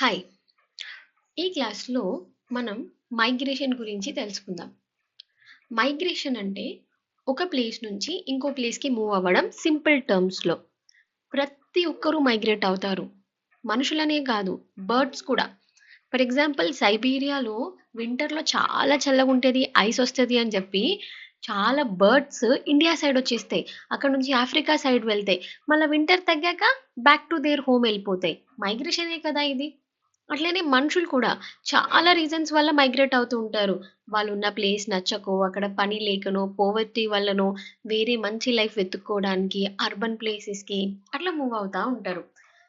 Hi! ఈ క్లాస్‌లో మనం మైగ్రేషన్ గురించి తెలుసుకుందాం. మైగ్రేషన్ అంటే ఒక ప్లేస్ నుంచి ఇంకో ప్లేస్‌కి మూవ్ అవ్వడం సింపుల్ టర్మ్స్‌లో. ప్రతి ఒక్కరూ మైగ్రేట్ అవుతారు. మనుషులనే కాదు, బర్డ్స్ కూడా. ఫర్ ఎగ్జాంపుల్ సైబీరియాలో వింటర్‌లో చాలా చల్లగుంటది, ఐస్ ఒస్తది అని చెప్పి చాలా బర్డ్స్ ఇండియా సైడ్ వచ్చేస్తాయి. అక్కడ నుంచి ఆఫ్రికా సైడ్ వెళ్తాయి. మళ్ళా వింటర్ తగ్గాక బ్యాక్ టు దేర్ హోమ్ ఎళ్ళిపోతాయి. మైగ్రేషనే కదా ఇది! అట్లనే మనుషులు కూడా చాలా రీజన్స్ వల్ల మైగ్రేట్ అవుతూ ఉంటారు. వాళ్ళున్న ప్లేస్ నచ్చకో, అక్కడ పని లేకనో, పోవర్టీ వల్లనో, వేరే మంచి లైఫ్ వెతుక్కోవడానికి అర్బన్ ప్లేసెస్‌కి అట్లా మూవ్ అవుతా ఉంటారు.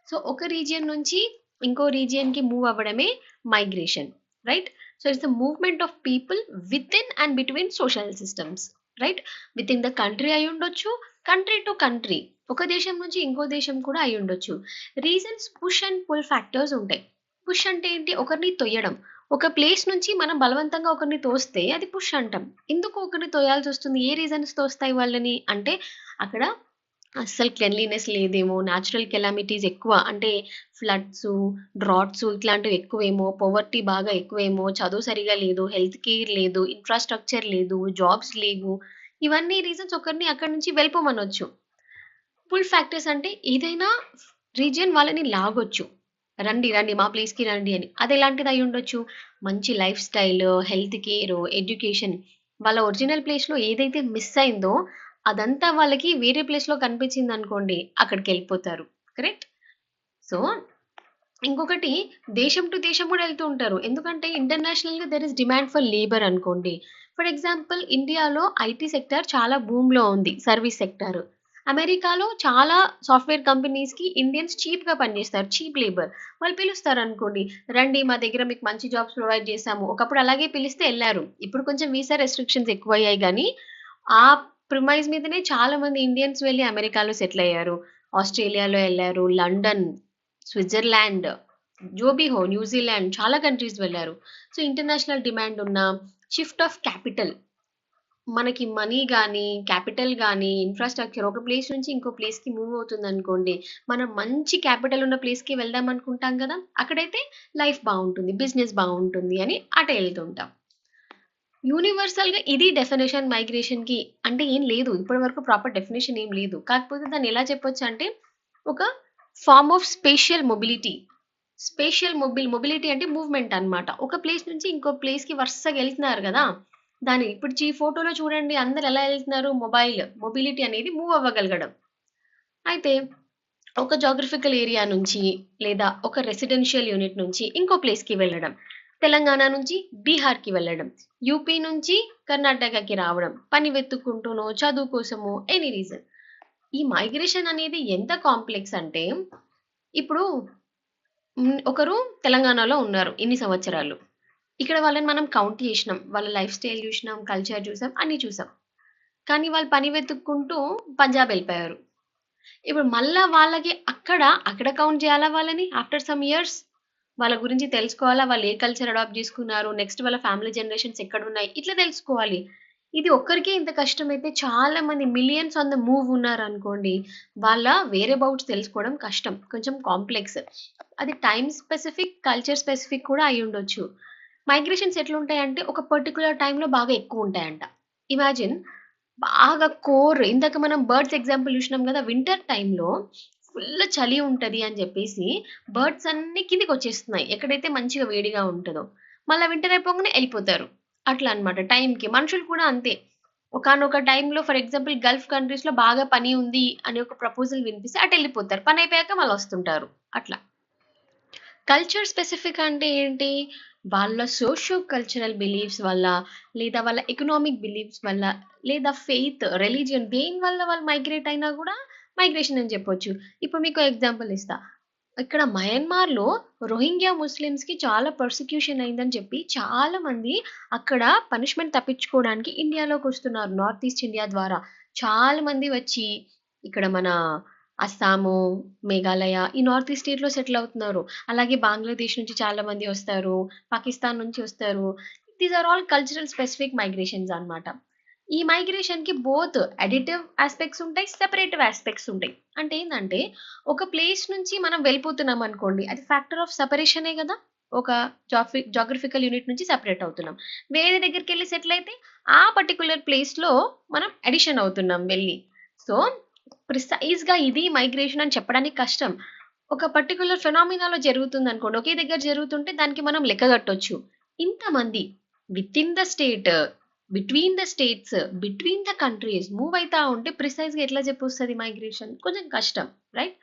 సో, ఒక రీజియన్ నుంచి ఇంకో రీజియన్‌కి మూవ్ అవ్వడమే migration. Right? So, it's the movement of people within and between social systems. Right? Within the country అయ్యుండొచ్చు, కంట్రీ టు కంట్రీ. ఒక దేశం నుంచి ఇంకో దేశం కూడా అయ్యుండొచ్చు. Reasons push and pull factors ఉంటాయి. పుష్ అంటే ఏంటి? ఒకరిని తొయ్యడం. ఒక ప్లేస్ నుంచి మనం బలవంతంగా ఒకరిని తోస్తే అది పుష్ అంటాం. ఎందుకు ఒకరిని తోయాల్సొస్తుంది? ఏ రీజన్స్ తోస్తాయి వాళ్ళని? అంటే అక్కడ అస్సలు క్లెన్లీనెస్ లేదేమో, న్యాచురల్ కెలామిటీస్ ఎక్కువ అంటే ఫ్లడ్సు, డ్రాట్సు ఇట్లాంటివి ఎక్కువేమో, పొవర్టీ బాగా ఎక్కువేమో, చదువు సరిగ్గా లేదు, హెల్త్ కేర్ లేదు, ఇన్‌ఫ్రాస్ట్రక్చర్ లేదు, జాబ్స్ లేవు. ఇవన్నీ రీజన్స్ ఒకరిని అక్కడి నుంచి వెళ్ళిపోమనొచ్చు. పుల్ ఫ్యాక్టర్స్ అంటే ఏదైనా రీజియన్ వాళ్ళని లాగొచ్చు. రండి, రండి మా ప్లేస్‌కి రండి అని. అదెలాంటిది అయ్యుండొచ్చు? మంచి life style, health care, education వాళ్ళ ఒరిజినల్ ప్లేస్‌లో ఏదైతే మిస్ అయిందో అదంతా వాళ్ళకి వేరే ప్లేస్‌లో కనిపించిందనుకోండి అక్కడికెళ్ళిపోతారు. కరెక్ట్? సో, ఇంకొకటి దేశం టు దేశం గూడా ఎళ్తూ ఉంటారు. ఎందుకంటే ఇంటర్నేషనల్‌గా there is demand for labour అనుకోండి. ఫర్ ఎగ్జాంపుల్ ఇండియాలో ఐటీ సెక్టార్ చాలా బూమ్‌లో ఉంది. Service sector. అమెరికాలో చాలా సాఫ్ట్‌వేర్ కంపెనీస్‌కి ఇండియన్స్ చీప్‌గా పనిజేస్తారు. Cheap labour. వాళ్ళు పిలుస్తారనుకోండి, "రండి మా దగ్గర మీకు మంచి జాబ్స్ ప్రొవైడ్ చేశాము." ఒకప్పుడు అలాగే పిలిస్తే ఎళ్లారు. ఇప్పుడు కొంచెం వీసా రెస్ట్రిక్షన్స్ ఎక్కువయ్యాయి గానీ, ఆ ప్రిమైజ్ మీదనే చాలా మంది ఇండియన్స్ వెళ్లి అమెరికాలో సెటిల్ అయ్యారు. ఆస్ట్రేలియాలో ఎళ్లారు. లండన్, స్విట్జర్లాండ్, జోబిహో, న్యూజిలాండ్ చాలా కంట్రీస్ వెళ్లారు. సో, ఇంటర్నేషనల్ డిమాండ్ ఉన్న షిఫ్ట్ ఆఫ్ క్యాపిటల్ మనకి మనీ గానీ, క్యాపిటల్ గానీ, ఇన్‌ఫ్రాస్ట్రక్చర్ ఒక ప్లేస్ నుంచి ఇంకో ప్లేస్‌కి మూవ్ అవుతుందనుకోండి. మనం మంచి క్యాపిటల్ ఉన్న ప్లేస్‌కి వెళ్దాం అనుకుంటాం గదా! అక్కడైతే లైఫ్ బావుంటుంది, బిజినెస్ బావుంటుంది అని అటే ఎళ్తుంటాం. యూనివర్సల్‌గా ఇది డెఫినిషన్ మైగ్రేషన్‌కి అంటే ఏం లేదు. ఇప్పటి వరకు ప్రాపర్ డెఫినిషన్ ఏం లేదు. కాకపోతే దాన్ని ఎలా చెప్పొచ్చంటే, ఒక form of spatial mobility. Mobility అంటే మూవ్‌మెంట్ అన్నమాట. ఒక ప్లేస్ నుంచి ఇంకో ప్లేస్‌కి వరుసగా ఎళ్తున్నారు గదా! దాన్ని ఇప్పుడు ఫోటోలో చూడండి అందరూ ఎలా ఎళ్తున్నారు? మొబిలిటీ అనేది మూవ్ అవ్వగలగడం. అయితే ఒక జియోగ్రాఫికల్ ఏరియా నుంచి లేదా ఒక రెసిడెన్షియల్ యూనిట్ నుంచి ఇంకో ప్లేస్‌కి వెళ్ళడం. తెలంగాణ నుంచి బీహార్‌కి వెళ్ళడం. యూపీ నుంచి కర్ణాటకకి రావడం. పని వెతుక్కుంటూనో, చదువు కోసమో ఎనీ రీజన్. ఈ మైగ్రేషన్ అనేది ఎంత కాంప్లెక్స్ అంటే ఇప్పుడు ఒకరు తెలంగాణలో ఉన్నారు ఇన్ని సంవత్సరాలు. ఇక్కడ వాళ్ళని మనం కౌంట్ చేసినాం. వాళ్ళ లైఫ్ స్టైల్ చూసినాం, కల్చర్ చూసాం, అన్నీ చూసాం. కానీ వాళ్ళు పని వెతుక్కుంటూ పంజాబ్ ఎళ్ళిపోయారు. ఇప్పుడు మళ్ళా వాళ్ళకి అక్కడ కౌంట్ చేయాలా వాళ్ళని ఆఫ్టర్ సమ్ ఇయర్స్? వాళ్ళ గురించి తెలుసుకోవాలా? వాళ్ళు ఏ కల్చర్ అడాప్ట్ చేసుకున్నారు? నెక్స్ట్ వాళ్ళ ఫ్యామిలీ జనరేషన్స్ ఎక్కడున్నాయి? ఇట్లా తెలుసుకోవాలి. ఇది ఒక్కరికే ఇంత కష్టమైతే చాలా మంది మిలియన్స్ ఆన్ ద మూవ్ ఉన్నారనుకోండి. వాళ్ళ వేర్ అబౌట్స్ తెలుసుకోవడం కష్టం. కొంచెం కాంప్లెక్స్. అది టైమ్ స్పెసిఫిక్, కల్చర్ స్పెసిఫిక్ కూడా అయ్యుండొచ్చు. మైగ్రేషన్స్ ఎట్లుంటాయంటే ఒక పర్టిక్యులర్ టైమ్‌లో బాగా ఎక్కువుంటాయంట. ఇమాజిన్ బాగా ఇందాక మనం బర్డ్స్ ఎగ్జాంపుల్ చూసినాం గదా! వింటర్ టైమ్‌లో ఫుల్ చలి ఉంటది అని జెప్పేసి బర్డ్స్ అన్నీ కిందకొచ్చేస్తున్నాయి. ఎక్కడైతే మంచిగా వేడిగా ఉంటదో. మళ్ళా వింటర్ అయిపోంగానే ఎళ్ళిపోతారు. అట్లా అన్నమాట టైంకి. మనుషులు కూడా అంతే. ఒకానొక టైమ్‌లో ఫర్ ఎగ్జాంపుల్ గల్ఫ్ కంట్రీస్‌లో బాగా పని ఉంది అని ఒక ప్రపోజల్ వినిపిస్తే అటెళ్ళిపోతారు. పనయిపోయాక మళ్ళొస్తుంటారు. అట్లా. కల్చర్ స్పెసిఫిక్ అంటే ఏంటి? వాళ్ళ సోషియో కల్చరల్ బిలీఫ్స్ వల్ల, లేదా వాళ్ళ ఎకనామిక్ బిలీఫ్స్ వల్ల, లేదా ఫెయిత్, రిలిజియన్ దేని వల్ల వాళ్ళు మైగ్రేట్ అయినా గూడా మైగ్రేషన్ అని చెప్పొచ్చు. ఇప్పుడు మీకో ఎగ్జాంపుల్ ఇస్తా. ఇక్కడ మయన్మార్‌లో రోహింగ్యా ముస్లిమ్స్‌కి చాలా పర్సిక్యూషన్ అయిందని చెప్పి చాలా మంది అక్కడ పనిష్మెంట్ తప్పించుకోవడానికి ఇండియాలోకొస్తున్నారు. నార్త్ ఈస్ట్ ఇండియా ద్వారా. చాలా మంది వచ్చి ఇక్కడ మన అస్సాము, మేఘాలయ ఈ నార్త్ ఈస్ట్ స్టేట్‌లో సెటిల్ అవుతున్నారు. అలాగే బంగ్లాదేశ్ నుంచి చాలా మంది వస్తారు. పాకిస్తాన్ నుంచి వస్తారు. These are all cultural specific migrations అన్నమాట. ఈ మైగ్రేషన్‌కి బోత్ అడిటివ్ యాస్పెక్ట్స్ ఉంటాయి. సెపరేటివ్ యాస్పెక్ట్స్ ఉంటాయి. అంటే ఏందంటే, ఒక ప్లేస్ నుంచి మనం వెళ్ళిపోతున్నాం అనుకోండి. అది ఫ్యాక్టర్ ఆఫ్ సెపరేషనే గదా! ఒక జాగ్రఫికల్ యూనిట్ నుంచి సెపరేట్ అవుతున్నాం. వేరే దగ్గరికెళ్లి సెటిల్ అయితే, ఆ పర్టిక్యులర్ ప్లేస్‌లో మనం అడిషన్ అవుతున్నాం వెళ్లి. సో, ప్రిసైజ్‌గా ఇది మైగ్రేషన్ అని చెప్పడానికి కష్టం. ఒక పర్టిక్యులర్ ఫెనామినాలో జరుగుతుందనుకోండి. ఒకే దగ్గర జరుగుతుంటే దానికి మనం లెక్కగట్టొచ్చు. ఇంతమంది within the state, between the states, between the countries move అయితా ఉంటే ప్రిసైజ్‌గా ఎట్లా చెప్పొస్తది మైగ్రేషన్? కొంచెం కష్టం. రైట్?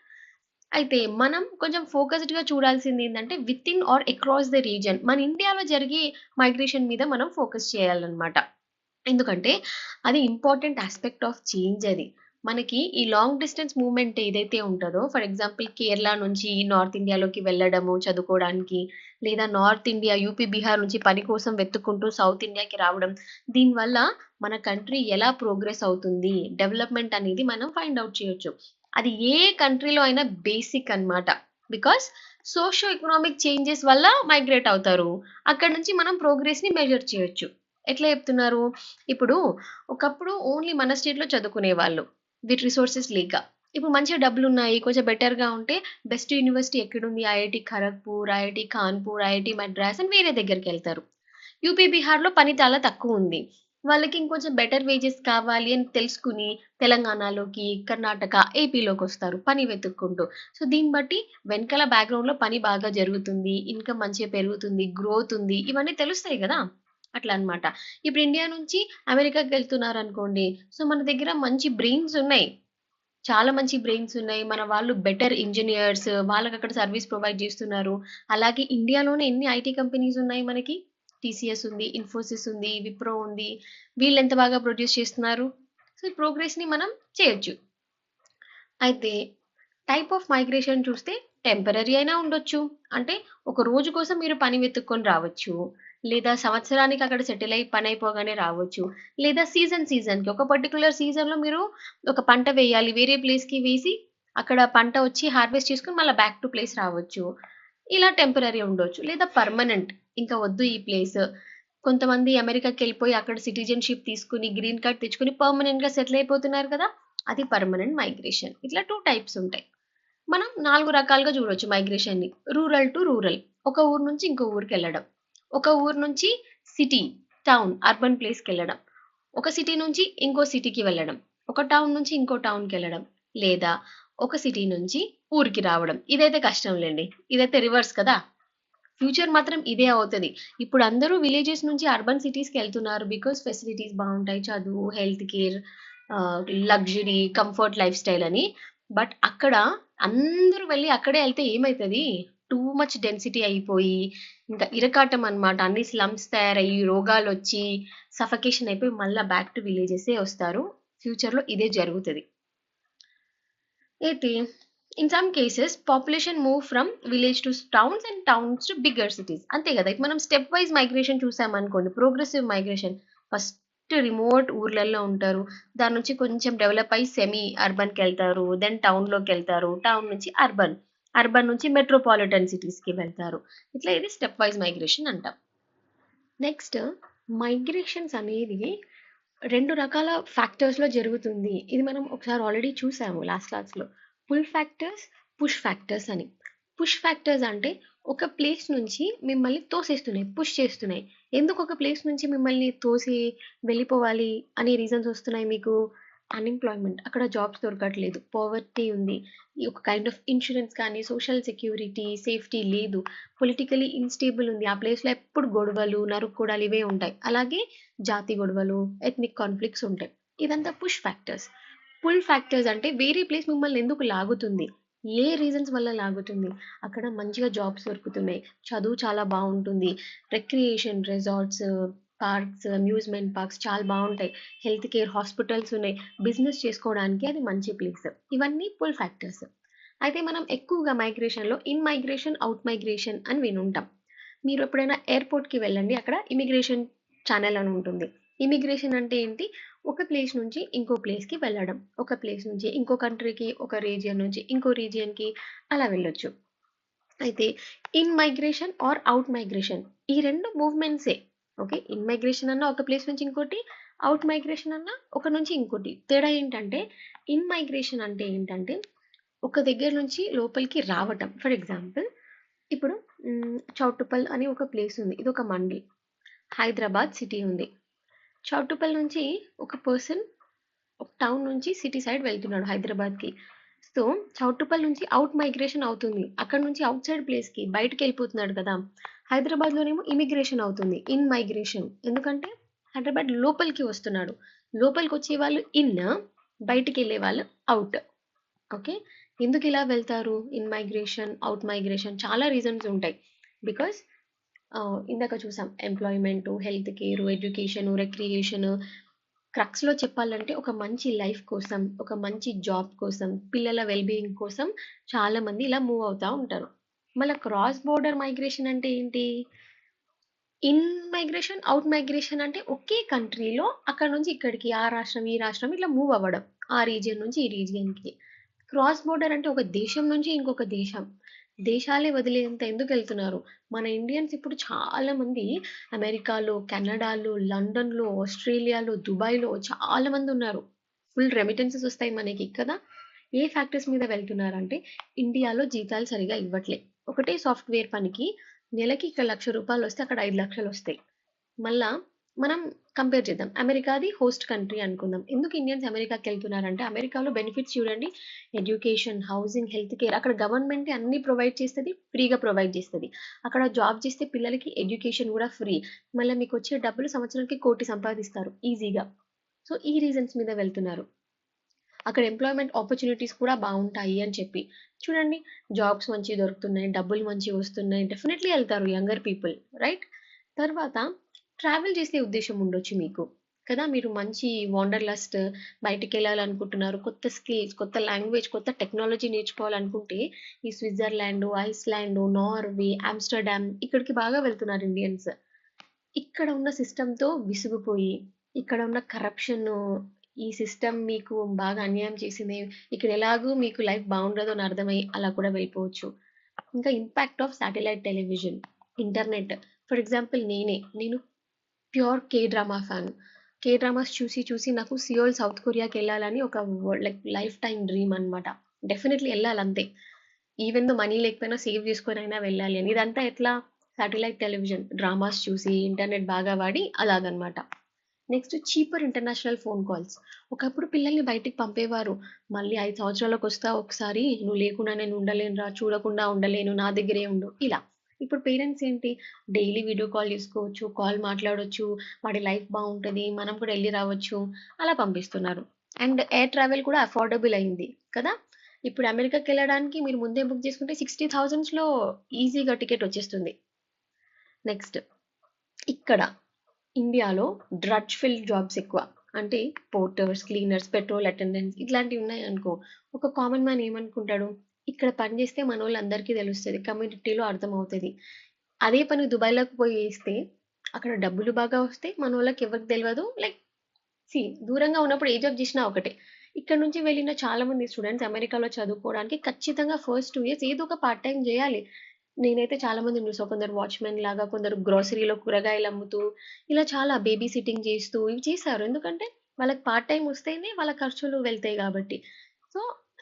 అయితే మనం కొంచెం ఫోకస్డ్‌గా చూడాల్సిందేందంటే within or across the region. మన ఇండియాలో జరిగే మైగ్రేషన్ మీద మనం ఫోకస్ చేయాలన్నమాట. ఎందుకంటే అది ఇంపార్టెంట్ ఆస్పెక్ట్ ఆఫ్ చేంజ్ అది. మనకి ఈ లాంగ్ డిస్టెన్స్ మూవ్‌మెంట్ ఏదైతే ఉంటదో ఫర్ ఎగ్జాంపుల్ కేరళ నుంచి నార్త్ ఇండియాలోకి వెళ్ళడము చదువుకోవడానికి, లేదా నార్త్ ఇండియా యూపీ, బీహార్ నుంచి పని కోసం వెతుక్కుంటూ సౌత్ ఇండియాకి రావడం. దీనివల్ల మన కంట్రీ ఎలా ప్రోగ్రెస్ అవుతుంది, డెవలప్‌మెంట్ అనేది మనం ఫైండ్ ఔట్ చేయొచ్చు. అది ఏ కంట్రీలో అయినా బేసిక్ అన్నమాట. బికాస్ సోషియో ఎకనామిక్ చేంజెస్ వల్ల మైగ్రేట్ అవుతారు. అక్కడి నుంచి మనం ప్రోగ్రెస్‌ని మెజర్ చేయొచ్చు. ఎట్లా చెప్తున్నారు? ఇప్పుడు ఒకప్పుడు ఓన్లీ మన స్టేట్‌లో చదువుకునేవాళ్ళు. విత్ రిసోర్సెస్ లేక. ఇప్పుడు మంచిగా డబ్బులున్నాయి. కొంచెం బెటర్‌గా ఉంటే బెస్ట్ యూనివర్సిటీ ఎక్కడుంది? IIT Kharagpur, IIT Kanpur, IIT Madras అని వేరే దగ్గరికెళ్తారు. యూపీ, బీహార్‌లో పని చాలా తక్కువుంది. వాళ్ళకి ఇంకొంచెం బెటర్ వేజెస్ కావాలి అని తెలుసుకుని తెలంగాణలోకి, కర్ణాటక, ఏపీలోకొస్తారు పని వెతుక్కుంటూ. సో, దీన్ని బట్టి వెనకాల బ్యాక్‌గ్రౌండ్‌లో పని బాగా జరుగుతుంది. ఇన్‌కమ్ మంచిగా పెరుగుతుంది. గ్రోత్ ఉంది. ఇవన్నీ తెలుస్తాయి గదా! అట్లా అన్నమాట. ఇప్పుడు ఇండియా నుంచి అమెరికాకెళ్తున్నారనుకోండి. సో, మన దగ్గర మంచి బ్రెయిన్స్ ఉన్నాయి. చాలా మంచి బ్రెయిన్స్ ఉన్నాయి. మన వాళ్ళు బెటర్ ఇంజినీర్స్ వాళ్ళకక్కడ సర్వీస్ ప్రొవైడ్ జేస్తున్నారు. అలాగే ఇండియాలోనే ఎన్ని ఐటీ కంపెనీస్ ఉన్నాయి మనకి. టీసీఎస్ ఉంది, ఇన్ఫోసిస్ ఉంది, విప్రో ఉంది. వీళ్ళెంత బాగా ప్రొడ్యూస్ చేస్తున్నారు. సో, ఈ ప్రోగ్రెస్‌ని మనం చేయొచ్చు. అయితే టైప్ ఆఫ్ మైగ్రేషన్ చూస్తే టెంపరరీ అయినా ఉండొచ్చు. అంటే ఒక రోజు కోసం మీరు పని వెతుక్కొని రావచ్చు. లేదా సంవత్సరానికి అక్కడ సెటిల్ అయ్యి పని అయిపోగానే రావచ్చు. లేదా సీజన్‌కి ఒక పర్టిక్యులర్ సీజన్‌లో మీరు ఒక పంట వేయాలి. వేరే ప్లేస్‌కి వేసి అక్కడ పంట వచ్చి హార్వెస్ట్ చేసుకొని మళ్ళా బ్యాక్ టు ప్లేస్ రావచ్చు. ఇలా టెంపరరీ ఉండొచ్చు. లేదా పర్మనెంట్ ఇంకా వద్దు ఈ ప్లేస్. కొంతమంది అమెరికాకెళ్ళిపోయి అక్కడ సిటిజన్‌షిప్ తీసుకొని, గ్రీన్ కార్డ్ తెచ్చుకొని పర్మనెంట్‌గా సెటిల్ అయిపోతున్నారు కదా! అది పర్మనెంట్ మైగ్రేషన్. ఇట్లా 2 టైప్స్ ఉంటాయి. మనం 4 రకాలుగా చూడొచ్చు మైగ్రేషన్‌ని. Rural to rural. ఒక ఊరు నుంచి ఇంకో ఊరికెళ్ళడం. ఒక ఊరు నుంచి సిటీ, టౌన్, అర్బన్ ప్లేస్‌కెళ్ళడం. ఒక సిటీ నుంచి ఇంకో సిటీకి వెళ్ళడం. ఒక టౌన్ నుంచి ఇంకో టౌన్‌కెళ్ళడం. లేదా ఒక సిటీ నుంచి ఊరికి రావడం. ఇదైతే కష్టం లెండి. ఇదైతే రివర్స్ కదా! ఫ్యూచర్ మాత్రం ఇదే అవుతది. ఇప్పుడు అందరూ విలేజెస్ నుంచి అర్బన్ సిటీస్‌కెళ్తున్నారు. బికాజ్ ఫెసిలిటీస్ బావుంటాయి. చదువు, health care, luxury, comfort life style అని. బట్ అక్కడ అందరూ వెళ్లి అక్కడే ఎళ్తే ఏమైతది? టూ మచ్ డెన్సిటీ అయిపోయి, ఇంకా ఇరకాటం అన్నమాట. అన్ని స్లమ్స్ తయారయ్యి, రోగాలొచ్చి, సఫకేషన్ అయిపోయి మళ్ళా బ్యాక్ టు విలేజెసే వస్తారు. ఫ్యూచర్‌లో ఇదే జరుగుతది. అయితే in some cases population move from village to towns and towns to bigger cities. అంతే కదా! ఇప్పుడు మనం స్టెప్ వైస్ మైగ్రేషన్ చూసామనుకోండి. Progressive migration. ఫస్ట్ రిమోట్ ఊర్లల్లో ఉంటారు. దాని నుంచి కొంచెం డెవలప్ అయ్యి సెమీ అర్బన్‌కెళ్తారు. దెన్ టౌన్‌లోకెళ్తారు. టౌన్ నుంచి అర్బన్. అర్బన్ నుంచి మెట్రోపాలిటన్ సిటీస్‌కి వెళ్తారు. ఇట్లా ఇది స్టెప్ వైస్ మైగ్రేషన్ అంటాం. నెక్స్ట్ మైగ్రేషన్స్ అనేది 2 రకాల ఫ్యాక్టర్స్‌లో జరుగుతుంది. ఇది మనం ఒకసారి ఆల్రెడీ చూసాము లాస్ట్ క్లాస్‌లో. పుల్ ఫ్యాక్టర్స్, పుష్ ఫ్యాక్టర్స్ అని. పుష్ ఫ్యాక్టర్స్ అంటే ఒక ప్లేస్ నుంచి మిమ్మల్ని తోసేస్తున్నాయి, పుష్ చేస్తున్నాయి. ఎందుకు ఒక ప్లేస్ నుంచి మిమ్మల్ని తోసి వెళ్ళిపోవాలి అనే రీజన్స్ వస్తున్నాయి మీకు? అన్‌ఎంప్లాయ్‌మెంట్ అక్కడ జాబ్స్ దొరకట్లేదు. పావర్టీ ఉంది. ఈ ఒక కైండ్ ఆఫ్ ఇన్స్యూరెన్స్ కానీ, సోషల్ సెక్యూరిటీ, సేఫ్టీ లేదు. పొలిటికల్లీ ఇన్‌స్టేబుల్ ఉంది. ఆ ప్లేస్‌లో ఎప్పుడు గొడవలు, నరుక్కోడాలు ఇవే ఉంటాయి. అలాగే జాతి గొడవలు, ఎథ్నిక్ కాన్‌ఫ్లిక్ట్స్ ఉంటాయి. ఇదంతా పుష్ ఫ్యాక్టర్స్. పుల్ ఫ్యాక్టర్స్ అంటే వేరే ప్లేస్ మిమ్మల్ని ఎందుకు లాగుతుంది? ఏ రీజన్స్ వల్ల లాగుతుంది? అక్కడ మంచిగా జాబ్స్ దొరుకుతున్నాయి. చదువు చాలా బావుంటుంది. Recreation resorts, parks, amusement parks చాలా బావుంటాయి. హెల్త్ కేర్ హాస్పిటల్స్ ఉన్నాయి. బిజినెస్ చేసుకోవడానికి అది మంచి ప్లేస్. ఇవన్నీ పుల్ ఫ్యాక్టర్స్. అయితే మనం ఎక్కువగా మైగ్రేషన్‌లో ఇన్ మైగ్రేషన్, ఔట్ మైగ్రేషన్ అని వినుంటాం. మీరు ఎప్పుడైనా ఎయిర్‌పోర్ట్‌కి వెళ్ళండి. అక్కడ ఇమిగ్రేషన్ ఛానెల్ అని ఉంటుంది. ఇమిగ్రేషన్ అంటే ఏంటి? ఒక ప్లేస్ నుంచి ఇంకో ప్లేస్‌కి వెళ్ళడం. ఒక ప్లేస్ నుంచి ఇంకో కంట్రీకి, ఒక రీజియన్ నుంచి ఇంకో రీజియన్‌కి అలా వెళ్ళొచ్చు. అయితే in migration or out migration ఈ 2 మూవ్‌మెంట్సే. ఓకే. ఇన్ మైగ్రేషన్ అన్నా ఒక ప్లేస్ నుంచి ఇంకోటి, అవుట్ మైగ్రేషన్ అన్నా ఒక నుంచి ఇంకోటి. తేడా ఏంటంటే ఇన్ మైగ్రేషన్ అంటే ఏంటంటే ఒక దగ్గర నుంచి లోపలికి రావటం. ఫర్ ఎగ్జాంపుల్ ఇప్పుడు చౌటుప్పల్ అని ఒక ప్లేస్ ఉంది. ఇది ఒక మండల్. హైదరాబాద్ సిటీ ఉంది. చౌటుప్పల్ నుంచి ఒక పర్సన్ ఒక టౌన్ నుంచి సిటీ సైడ్ వెళ్తున్నాడు హైదరాబాద్కి. సో చౌటుప్పల్ నుంచి అవుట్ మైగ్రేషన్ అవుతుంది. అక్కడ నుంచి అవుట్ సైడ్ ప్లేస్కి బయటకు వెళ్ళిపోతున్నాడు కదా. హైదరాబాద్లోనేమో ఇమిగ్రేషన్ అవుతుంది, ఇన్ మైగ్రేషన్. ఎందుకంటే హైదరాబాద్ లోపలికి వస్తున్నాడు. లోపలికి వచ్చే వాళ్ళు ఇన్, బయటికి వెళ్ళే వాళ్ళు అవుట్. ఓకే. ఎందుకు ఇలా వెళ్తారు ఇన్ మైగ్రేషన్, అవుట్ మైగ్రేషన్? చాలా రీజన్స్ ఉంటాయి. బికాస్ ఇందాక చూసాం ఎంప్లాయ్మెంట్, హెల్త్ కేర్, ఎడ్యుకేషన్, రెక్రియేషన్. క్రక్స్లో చెప్పాలంటే ఒక మంచి లైఫ్ కోసం, ఒక మంచి జాబ్ కోసం, పిల్లల వెల్బీయింగ్ కోసం చాలా మంది ఇలా మూవ్ అవుతూ ఉంటారు. మళ్ళీ క్రాస్ బోర్డర్ మైగ్రేషన్ అంటే ఏంటి? ఇన్ మైగ్రేషన్, అవుట్ మైగ్రేషన్ అంటే ఒకే కంట్రీలో అక్కడ నుంచి ఇక్కడికి, ఆ రాష్ట్రం ఈ రాష్ట్రం ఇట్లా మూవ్ అవ్వడం, ఆ రీజియన్ నుంచి ఈ రీజియన్కి. క్రాస్ బోర్డర్ అంటే ఒక దేశం నుంచి ఇంకొక దేశం. దేశాలే వదిలేంత ఎందుకు వెళ్తున్నారు? మన ఇండియన్స్ ఇప్పుడు చాలా మంది అమెరికాలో, కెనడాలో, లండన్లో, ఆస్ట్రేలియాలో, దుబాయ్లో చాలా మంది ఉన్నారు. ఫుల్ రెమిటెన్సెస్ వస్తాయి మనకి కదా. ఏ ఫ్యాక్టర్స్ మీద వెళ్తున్నారంటే ఇండియాలో జీతాలు సరిగా ఇవ్వట్లే. ఒకటే సాఫ్ట్వేర్ పనికి నెలకి ఇక్కడ 1,00,000 రూపాయలు వస్తే అక్కడ 5,00,000 వస్తాయి. మళ్ళా మనం కంపేర్ చేద్దాం. అమెరికాది హోస్ట్ కంట్రీ అనుకుందాం. ఎందుకు ఇండియన్స్ అమెరికాకి వెళ్తున్నారంటే అమెరికాలో బెనిఫిట్స్ చూడండి. ఎడ్యుకేషన్, హౌసింగ్, హెల్త్ కేర్ అక్కడ గవర్నమెంట్ అన్ని ప్రొవైడ్ చేస్తుంది, ఫ్రీగా ప్రొవైడ్ చేస్తుంది. అక్కడ జాబ్ చేస్తే పిల్లలకి ఎడ్యుకేషన్ కూడా ఫ్రీ. మళ్ళీ మీకు వచ్చే డబ్బులు సంవత్సరానికి 1,00,00,000 సంపాదిస్తారు ఈజీగా. సో ఈ రీజన్స్ మీద వెళ్తున్నారు. అక్కడ ఎంప్లాయ్మెంట్ ఆపర్చునిటీస్ కూడా బాగుంటాయి అని చెప్పి. చూడండి, జాబ్స్ మంచిగా దొరుకుతున్నాయి, డబ్బులు మంచిగా వస్తున్నాయి, డెఫినెట్లీ వెళ్తారు యంగర్ పీపుల్, రైట్? తర్వాత ట్రావెల్ చేసే ఉద్దేశం ఉండొచ్చు మీకు కదా. మీరు మంచి వాండర్లస్ట్ బయటికి వెళ్ళాలనుకుంటున్నారు, కొత్త స్కిల్స్, కొత్త లాంగ్వేజ్, కొత్త టెక్నాలజీ నేర్చుకోవాలనుకుంటే ఈ స్విట్జర్లాండ్, ఐస్లాండ్, నార్వే, ఆమ్స్టర్డామ్ ఇక్కడికి బాగా వెళ్తున్నారు ఇండియన్స్. ఇక్కడ ఉన్న సిస్టమ్‌తో విసిగిపోయి, ఇక్కడ ఉన్న కరప్షన్, ఈ సిస్టమ్ మీకు బాగా అన్యాయం చేసింది, ఇక్కడ ఎలాగూ మీకు లైఫ్ బాగుండదు అని అర్థమై అలా కూడా వెళ్ళిపోవచ్చు. ఇంకా impact of satellite television, internet. For example నేను pure K drama fan. K dramas చూసి చూసి నాకు సియోల్ సౌత్ కొరియాకి వెళ్ళాలని ఒక లైక్ లైఫ్ టైం డ్రీమ్ అనమాట. డెఫినెట్లీ వెళ్ళాలి అంతే. ఈవెన్ దో మనీ లేకపోయినా సేవ్ చేసుకొని అయినా వెళ్ళాలి అని. ఇదంతా ఎట్లా? శాటిలైట్ టెలివిజన్, డ్రామాస్ చూసి, ఇంటర్నెట్ బాగా వాడి అలాగనమాట. Next cheaper international phone calls. ఒకప్పుడు పిల్లల్ని బయటికి పంపేవారు. మళ్ళీ 5 సంవత్సరాలకు వస్తా ఒకసారి, నువ్వు లేకుండా నేను ఉండలేనురా, చూడకుండా ఉండలేను, నా దగ్గరే ఉండు ఇలా. ఇప్పుడు పేరెంట్స్ ఏంటి, డైలీ వీడియో కాల్ చేసుకోవచ్చు, కాల్ మాట్లాడొచ్చు, వాడి లైఫ్ బాగుంటుంది, మనం కూడా వెళ్ళి రావచ్చు, అలా పంపిస్తున్నారు. అండ్ ఎయిర్ ట్రావెల్ కూడా అఫోర్డబుల్ అయింది కదా. ఇప్పుడు అమెరికాకి వెళ్ళడానికి మీరు ముందే బుక్ చేసుకుంటే 60,000లో ఈజీగా టికెట్ వచ్చేస్తుంది. నెక్స్ట్ ఇక్కడ ఇండియాలో డ్రడ్జ్ ఫిల్డ్ జాబ్స్ ఎక్కువ. అంటే పోర్టర్స్, క్లీనర్స్, పెట్రోల్ అటెండెంట్స్ ఇట్లాంటివి ఉన్నాయి అనుకో. ఒక కామన్ మ్యాన్ ఏమనుకుంటాడు, ఇక్కడ పని చేస్తే మన వాళ్ళందరికీ తెలుస్తుంది, కమ్యూనిటీలో అర్థమవుతుంది. అదే పని దుబాయ్లోకి పోయి వేస్తే అక్కడ డబ్బులు బాగా వస్తాయి, మన వాళ్ళకి ఎవరికి తెలియదు. లైక్ దూరంగా ఉన్నప్పుడు ఏ జాబ్ చేసినా ఒకటే. ఇక్కడ నుంచి వెళ్ళిన చాలా మంది స్టూడెంట్స్ అమెరికాలో చదువుకోవడానికి ఖచ్చితంగా ఫస్ట్ 2 ఇయర్స్ ఏదో ఒక పార్ట్ టైం చేయాలి. నేనైతే చాలా మందిని చూసా. కొందరు వాచ్మెన్ లాగా, కొందరు గ్రోసరీలో కూరగాయలు అమ్ముతూ, ఇలా చాలా బేబీ సిట్టింగ్ చేస్తూ ఇవి చేశారు. ఎందుకంటే వాళ్ళకి పార్ట్ టైం వస్తేనే వాళ్ళ ఖర్చులు వెళ్తాయి కాబట్టి. సో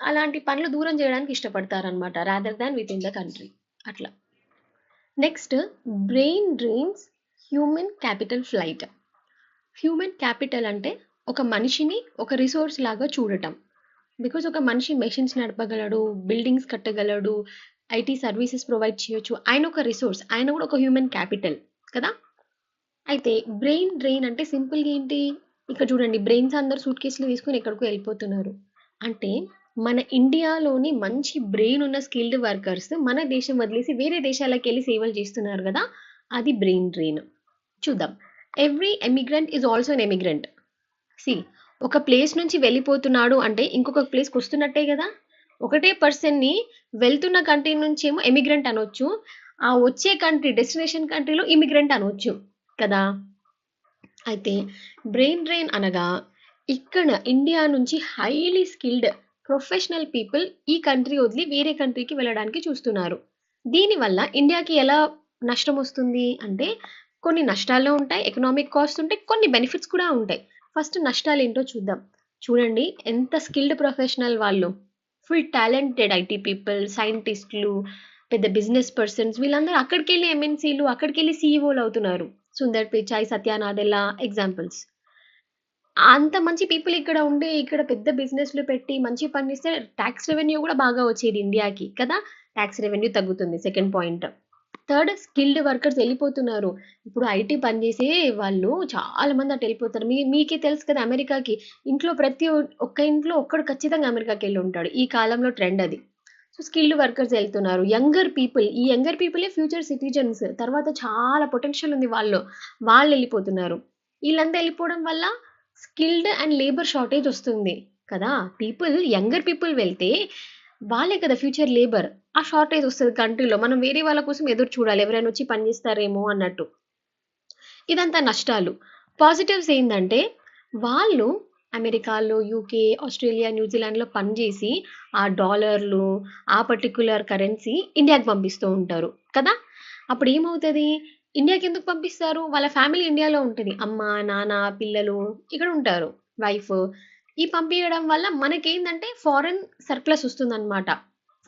అలాంటి పనులు దూరం చేయడానికి ఇష్టపడతారనమాట, rather than within the country అట్లా. Next brain drains human capital flight. Human capital అంటే ఒక మనిషిని ఒక రిసోర్స్ లాగా చూడటం. బికాజ్ ఒక మనిషి మెషిన్స్ నడపగలడు, బిల్డింగ్స్ కట్టగలడు, ఐటీ సర్వీసెస్ ప్రొవైడ్ చేయొచ్చు. ఆయన ఒక రిసోర్స్, ఆయన కూడా ఒక హ్యూమన్ క్యాపిటల్ కదా. అయితే బ్రెయిన్ డ్రెయిన్ అంటే సింపుల్గా ఏంటి? ఇక్కడ చూడండి, బ్రెయిన్స్ అందరు సూట్ కేసులు తీసుకొని ఎక్కడికో వెళ్ళిపోతున్నారు. అంటే మన ఇండియాలోని మంచి బ్రెయిన్ ఉన్న స్కిల్డ్ వర్కర్స్ మన దేశం వదిలేసి వేరే దేశాలకు వెళ్ళి సేవలు చేస్తున్నారు కదా, అది బ్రెయిన్ డ్రెయిన్. చూద్దాం. Every emigrant is also an emigrant. See, ఒక ప్లేస్ నుంచి వెళ్ళిపోతున్నాడు అంటే ఇంకొక ప్లేస్కి వస్తున్నట్టే కదా. ఒకటే పర్సన్ని వెళ్తున్న కంట్రీ నుంచి ఏమో ఎమిగ్రెంట్ అనొచ్చు, ఆ వచ్చే కంట్రీ డెస్టినేషన్ కంట్రీలో ఇమిగ్రెంట్ అనొచ్చు కదా. అయితే బ్రెయిన్ డ్రెయిన్ అనగా ఇక్కడ ఇండియా నుంచి హైలీ స్కిల్డ్ ప్రొఫెషనల్ పీపుల్ ఈ కంట్రీ వదిలి వేరే కంట్రీకి వెళ్ళడానికి చూస్తున్నారు. దీనివల్ల ఇండియాకి ఎలా నష్టం వస్తుంది అంటే కొన్ని నష్టాలు ఉంటాయి, ఎకనామిక్ కాస్ట్ ఉంటాయి, కొన్ని బెనిఫిట్స్ కూడా ఉంటాయి. ఫస్ట్ నష్టాలేంటో చూద్దాం. చూడండి ఎంత స్కిల్డ్ ప్రొఫెషనల్ వాళ్ళు. ఫుల్ టాలెంటెడ్ ఐటీ పీపుల్, సైంటిస్టులు, పెద్ద బిజినెస్ పర్సన్స్ వీళ్ళందరూ అక్కడికెళ్ళి ఎంఎన్‌సీలు, అక్కడికెళ్ళి సీఈఓలు అవుతున్నారు. సుందర్ పిచాయ్, సత్య నాదెల్ల ఎగ్జాంపుల్స్. అంత మంచి పీపుల్ ఇక్కడ ఉండి, ఇక్కడ పెద్ద బిజినెస్‌లు పెట్టి మంచి పని చేస్తే టాక్స్ రెవెన్యూ గూడా బాగా వచ్చేది ఇండియాకి కదా! టాక్స్ రెవెన్యూ తగ్గుతుంది second point. Third skilled workers ఎళ్ళిపోతున్నారు. ఇప్పుడు ఐటీ పని చేసే వాళ్ళు చాలా మంది అటు ఎళ్ళిపోతారు. మీకే తెలుసు కదా! అమెరికాకి ఇంట్లో ప్రతి ఒక్క ఇంట్లో ఒక్కడు ఖచ్చితంగా అమెరికాకెళ్ళి ఉంటాడు. ఈ కాలంలో ట్రెండ్ అది. సో, స్కిల్డ్ వర్కర్స్ ఎళ్తున్నారు. యంగర్ పీపుల్ ఈ యంగర్ పీపులే ఫ్యూచర్ సిటిజన్స్. తర్వాత చాలా పొటెన్షియల్ ఉంది వాళ్ళలో. వాళ్ళెళ్ళిపోతున్నారు. ఈళ్ళంతా ఎళ్ళిపోవడం వల్ల స్కిల్డ్ అండ్ లేబర్ షార్టేజ్ వస్తుంది కదా! యంగర్ పీపుల్ వెళ్తే వాళ్ళే కదా ఫ్యూచర్ లేబర్. ఆ షార్టేజ్ వస్తది కంట్రీలో. మనం వేరే వాళ్ళ కోసం ఎదురు చూడాలి. ఎవరైనా వచ్చి పని చేస్తారేమో అన్నట్టు. ఇదంతా నష్టాలు. పాజిటివ్స్ ఏందంటే వాళ్ళు అమెరికాలో, యూకే, ఆస్ట్రేలియా, న్యూజిలాండ్‌లో పనిచేసి ఆ డాలర్లు, ఆ పర్టిక్యులర్ కరెన్సీ ఇండియాకి పంపిస్తూ ఉంటారు కదా! అప్పుడేమవుతది? ఇండియాకెందుకు పంపిస్తారు? వాళ్ళ ఫ్యామిలీ ఇండియాలో ఉంటది. అమ్మ, నాన్న, పిల్లలు ఇక్కడ ఉంటారు. వైఫ్. ఈ పంపియడం వల్ల మనకేందంటే ఫారెన్ సర్ప్లస్ వస్తుందనమాట.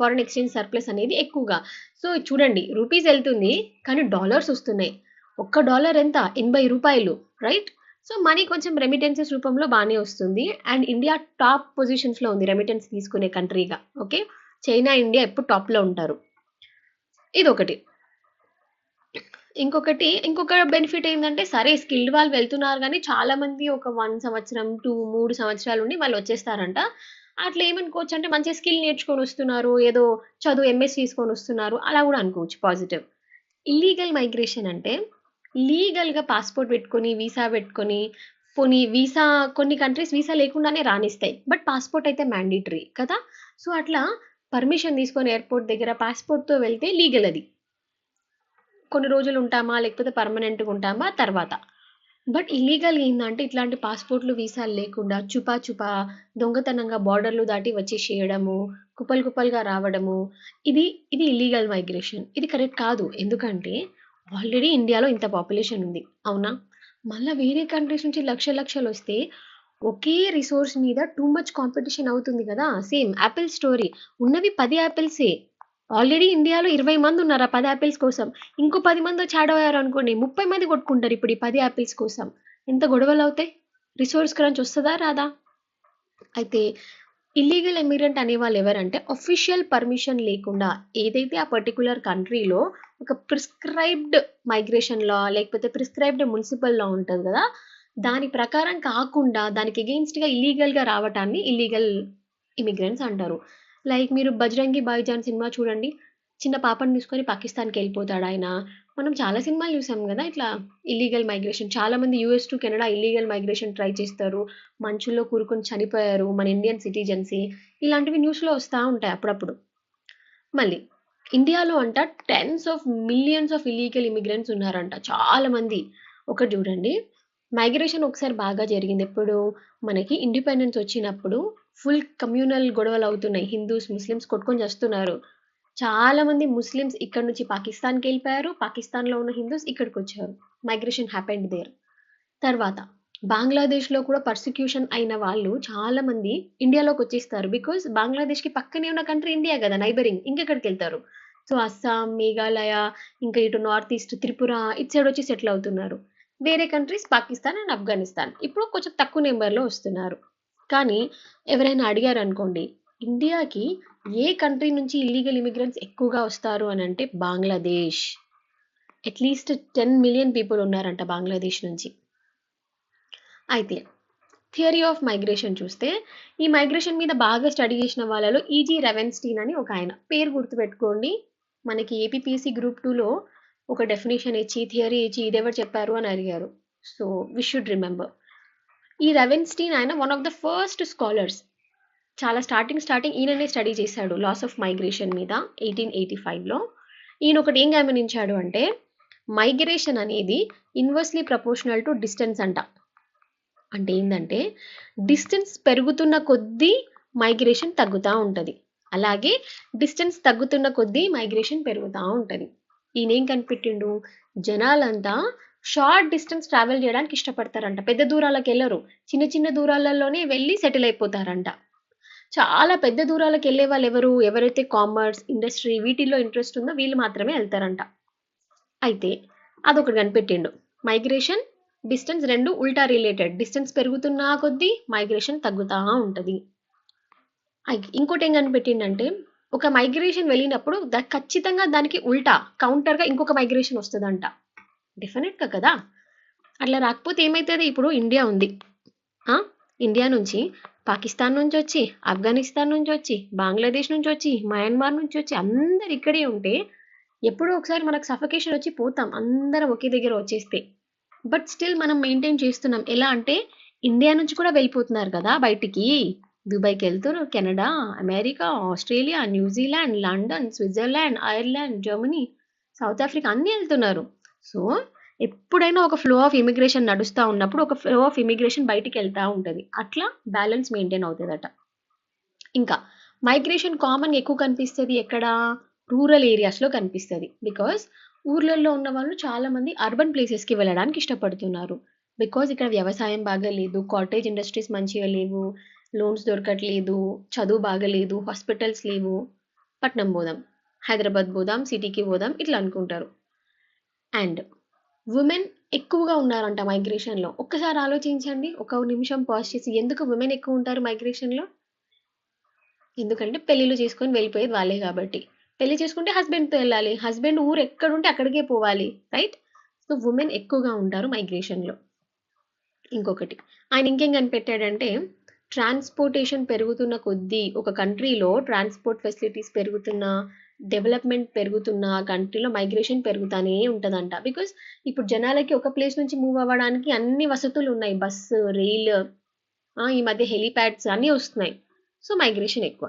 ఫారెన్ ఎక్స్‌చేంజ్ సర్ప్లస్ అనేది ఎక్కువగా. సో, చూడండి రూపీస్ ఎళ్తుంది. కానీ డాలర్స్ వస్తున్నాయి. ఒక్క డాలర్ ఎంత? రూ. 80 రైట్? సో, మనీ కొంచెం రెమిటెన్సెస్ రూపంలో బానే వస్తుంది. అండ్ ఇండియా టాప్ పొజిషన్స్‌లో ఉంది రెమిటెన్స్ తీసుకునే కంట్రీగా. ఓకే. చైనా, ఇండియా ఎప్పుడు టాప్‌లో ఉంటారు. ఇదొకటి. ఇంకొక బెనిఫిట్ ఏందంటే సరే స్కిల్డ్ వాళ్ళు వెళ్తున్నారు గానీ చాలా మంది ఒక 1 సంవత్సరం, 3 సంవత్సరాలుండి వాళ్ళొచ్చేస్తారంట. అట్లా ఏమనుకోవచ్చంటే మంచిగా స్కిల్ నేర్చుకొనొస్తున్నారు. ఏదో చదువు ఎంఎస్ తీసుకొనొస్తున్నారు. అలా గూడా అనుకోవచ్చు పాజిటివ్. ఇల్లీగల్ మైగ్రేషన్ అంటే లీగల్‌గా పాస్‌పోర్ట్ పెట్టుకొని, వీసా పెట్టుకొని, పోనీ వీసా కొన్ని కంట్రీస్ వీసా లేకుండానే రానిస్తాయి. బట్ పాస్‌పోర్ట్ అయితే మ్యాండేటరీ కదా! సో, అట్లా పర్మిషన్ తీసుకొని ఎయిర్‌పోర్ట్ దగ్గర పాస్‌పోర్ట్‌తో వెళ్తే లీగల్ అది. కొన్ని రోజులు ఉంటామా? లేకపోతే పర్మనెంట్‌గా ఉంటామా? తర్వాత. బట్ ఇల్లీగల్‌గా ఏందంటే ఇట్లాంటి పాస్‌పోర్ట్‌లు, వీసాలు లేకుండా చుపా దొంగతనంగా బార్డర్‌లు దాటి వచ్చేసేయడము, కుప్పలు కుప్పలుగా రావడము. ఇది ఇది ఇల్లీగల్ మైగ్రేషన్. ఇది కరెక్ట్ కాదు. ఎందుకంటే ఆల్రెడీ ఇండియాలో ఇంత పాపులేషన్ ఉంది. అవునా? మళ్ళా వేరే కంట్రీస్ నుంచి లక్షలొస్తే ఒకే రిసోర్స్ మీద టూ మచ్ కాంపిటీషన్ అవుతుంది గదా! Same Apple story. ఉన్నవి 10 యాపిల్సే. ఆల్రెడీ ఇండియాలో 20 మందున్నారు ఆ 10 యాపిల్స్ కోసం. ఇంకో 10 మందొచ్చి యాడ్ అయ్యారనుకోండి 30 మంది కొట్టుకుంటారు ఇప్పుడు ఈ 10 యాపిల్స్ కోసం. ఎంత గొడవలవుతాయి? రిసోర్స్ క్రంచ్ వస్తదా? రాదా? అయితే ఇల్లీగల్ ఇమిగ్రెంట్ అనేవాళ్ళు ఎవరంటే అఫీషియల్ పర్మిషన్ లేకుండా ఏదైతే ఆ పర్టిక్యులర్ కంట్రీలో ఒక ప్రిస్క్రైబ్డ్ మైగ్రేషన్ లా లేకపోతే ప్రిస్క్రైబ్డ్ మున్సిపల్ లా ఉంటది గదా! దాని ప్రకారం కాకుండా దానికి ఎగెయిన్స్ట్‌గా ఇల్లీగల్‌గా రావటాన్ని ఇల్లీగల్ ఇమిగ్రెంట్స్ అంటారు. లైక్ మీరు 'బజరంగి భాయిజాన్' సినిమా చూడండి. చిన్న పాపని తీసుకొని పాకిస్తాన్‌కెళ్ళిపోతాడాయన. మనం చాలా సినిమాలు చూసాం గదా! ఇట్లా ఇల్లీగల్ మైగ్రేషన్. చాలామంది US to Canada illegal migration try చేస్తారు. మంచుల్లో కూరుకొని చనిపోయారు. మన ఇండియన్ సిటిజన్సే. ఇలాంటివి న్యూస్‌లో వస్తా ఉంటాయి అప్పుడప్పుడు. మళ్ళీ ఇండియాలో అంట tens of millions of illegal immigrants ఉన్నారంట. చాలా మంది. ఒకటి చూడండి. మైగ్రేషన్ ఒకసారి బాగా జరిగింది. ఎప్పుడు? మనకి ఇండిపెండెన్స్ వచ్చినప్పుడు ఫుల్ కమ్యూనల్ గొడవలవుతున్నాయి. హిందూస్, ముస్లిమ్స్ కొట్టుకొని చస్తున్నారు. చాలా మంది ముస్లిమ్స్ ఇక్కడి నుంచి పాకిస్తాన్‌కెళ్ళిపోయారు. పాకిస్తాన్‌లో ఉన్న హిందూస్ ఇక్కడికొచ్చారు. Migration happened there. తర్వాత బంగ్లాదేశ్‌లో కూడా పర్సిక్యూషన్ అయిన వాళ్ళు చాలా మంది ఇండియాలోకొచ్చేస్తారు. బికాజ్ బంగ్లాదేశ్‌కి పక్కనే ఉన్న కంట్రీ ఇండియా గదా! నైబరింగ్. ఇంకెక్కడికెళ్తారు? సో, అస్సాం, మేఘాలయ, ఇంకా ఇటు నార్త్ ఈస్ట్ త్రిపుర ఇటు సైడ్ వచ్చి సెటిల్ అవుతున్నారు. వేరే కంట్రీస్ పాకిస్తాన్ అండ్ ఆఫ్ఘనిస్తాన్. ఇప్పుడు కొంచెం తక్కువ నంబర్‌లో వస్తున్నారు. కానీ ఎవరైనా అడిగారనుకోండి, ఇండియాకి ఏ కంట్రీ నుంచి ఇల్లీగల్ ఇమిగ్రెంట్స్ ఎక్కువగా వస్తారు అనంటే బంగ్లాదేశ్. అట్‌లీస్ట్ 10 మిలియన్ పీపుల్ ఉన్నారంట బంగ్లాదేశ్ నుంచి. అయితే థియరీ ఆఫ్ మైగ్రేషన్ చూస్తే ఈ మైగ్రేషన్ మీద బాగా స్టడీ చేసిన వాళ్ళలో ఈజీ రెవెన్‌స్టీన్ అని ఒక ఆయన. పేరు గుర్తుపెట్టుకోండి. మనకి ఏపీపీఎస్సీ గ్రూప్ 2లో ఒక డెఫినిషన్ ఇచ్చి, థియరీ ఇచ్చి ఇదెవరు చెప్పారు అని అడిగారు. So, we should remember. ఈ రెవెన్‌స్టీన్ ఆయన one of the first scholars. చాలా స్టార్టింగ్ ఈయననే స్టడీ చేశాడు లాస్ ఆఫ్ మైగ్రేషన్ మీద 1885లో. ఈయన ఒకటి ఏం గమనించాడు అంటే మైగ్రేషన్ అనేది ఇన్వర్స్‌లీ ప్రపోర్షనల్ టు డిస్టెన్స్ అంట. అంటే ఏందంటే డిస్టెన్స్ పెరుగుతున్న కొద్దీ మైగ్రేషన్ తగ్గుతా ఉంటది. అలాగే డిస్టెన్స్ తగ్గుతున్న కొద్దీ మైగ్రేషన్ పెరుగుతా ఉంటది. ఈయనేం కనిపెట్టిండు? జనాలంతా షార్ట్ డిస్టెన్స్ ట్రావెల్ చేయడానికి ఇష్టపడతారంట. పెద్ద దూరాలకు వెళ్ళరు. చిన్న చిన్న దూరాలలోనే వెళ్ళి సెటిల్ అయిపోతారంట. చాలా పెద్ద దూరాలకు వెళ్ళే వాళ్ళు ఎవరు? ఎవరైతే కామర్స్, ఇండస్ట్రీ వీటిల్లో ఇంట్రెస్ట్ ఉందో వీళ్ళు మాత్రమే వెళ్తారంట. అయితే అదొకటి కనిపెట్టిండు. మైగ్రేషన్, డిస్టెన్స్ రెండు ఉల్టా రిలేటెడ్. డిస్టెన్స్ పెరుగుతున్నా కొద్దీ మైగ్రేషన్ తగ్గుతా ఉంటది. ఇంకోటి ఏం కనిపెట్టిండంటే, ఒక మైగ్రేషన్ వెళ్ళినప్పుడు ఖచ్చితంగా దానికి ఉల్టా కౌంటర్‌గా ఇంకొక మైగ్రేషన్ వస్తదంట. డెఫినెట్‌గా కదా! అట్లా రాకపోతే ఏమైతది? ఇప్పుడు ఇండియా ఉంది. ఆ! ఇండియా నుంచి పాకిస్తాన్ నుంచొచ్చి, ఆఫ్ఘనిస్తాన్ నుంచొచ్చి, బంగ్లాదేశ్ నుంచొచ్చి, మయన్మార్ నుంచొచ్చి అందరూ ఇక్కడే ఉంటే, ఎప్పుడో ఒకసారి మనకు సఫకేషన్ వచ్చి పోతాం. అందరం ఒకే దగ్గర వచ్చేస్తే. బట్ స్టిల్ మనం మెయింటైన్ చేస్తున్నాం. ఎలా అంటే ఇండియా నుంచి కూడా వెళ్ళిపోతున్నారు కదా బయటికి. దుబాయ్‌కి వెళ్తుర్రు, Canada, America, Australia, New Zealand, London, Switzerland, Ireland, Germany, South Africa అన్నీ వెళ్తున్నారు. సో, ఎప్పుడైనా ఒక ఫ్లో ఆఫ్ ఇమిగ్రేషన్ నడుస్తా ఉన్నప్పుడు ఒక ఫ్లో ఆఫ్ ఇమిగ్రేషన్ బయటికి వెళ్తా ఉంటది. అట్లా బ్యాలెన్స్ మెయింటైన్ అవుతదట. ఇంకా మైగ్రేషన్ కామన్ ఎక్కువ కనిపిస్తది ఎక్కడ? రూరల్ ఏరియాస్‌లో కనిపిస్తది. బికాజ్ ఊర్లల్లో ఉన్న వాళ్ళు చాలా మంది అర్బన్ ప్లేసెస్‌కి వెళ్ళడానికి ఇష్టపడుతున్నారు. బికాజ్ ఇక్కడ వ్యవసాయం బాగా లేదు, కాటేజ్ ఇండస్ట్రీస్ మంచిగా లేవు, లోన్స్ దొరకట్లేదు, చదువు బాగాలేదు, హాస్పిటల్స్ లేవు. పట్నం పోదాం, హైదరాబాద్ పోదాం, సిటీకి పోదాం ఇట్లా అనుకుంటారు. అండ్ వుమెన్ ఎక్కువగా ఉన్నారంట మైగ్రేషన్‌లో. ఒక్కసారి ఆలోచించండి. ఒక నిమిషం పాజ్ చేసి ఎందుకు వుమెన్ ఎక్కువ ఉంటారు మైగ్రేషన్‌లో? ఎందుకంటే పెళ్ళిళ్ళు చేసుకొని వెళ్ళిపోయేది వాళ్ళే కాబట్టి. పెళ్లి చేసుకుంటే హస్బెండ్‌తో వెళ్ళాలి. హస్బెండ్ ఊరు ఎక్కడుంటే అక్కడికే పోవాలి. రైట్? సో, వుమెన్ ఎక్కువగా ఉంటారు మైగ్రేషన్‌లో. ఇంకొకటి ఆయన ఇంకేం కనిపెట్టాడంటే, ట్రాన్స్‌పోర్టేషన్ పెరుగుతున్న కొద్దీ ఒక కంట్రీలో ట్రాన్స్‌పోర్ట్ ఫెసిలిటీస్ పెరుగుతున్నా, డెవలప్‌మెంట్ పెరుగుతున్న కంట్రీలో మైగ్రేషన్ పెరుగుతానే ఉంటదంట. బికాజ్ ఇప్పుడు జనాలకి ఒక ప్లేస్ నుంచి మూవ్ అవ్వడానికి అన్ని వసతులు ఉన్నాయి. బస్సు, రైలు, ఈ మధ్య హెలీప్యాడ్స్ అన్నీ వస్తున్నాయి. సో, మైగ్రేషన్ ఎక్కువ.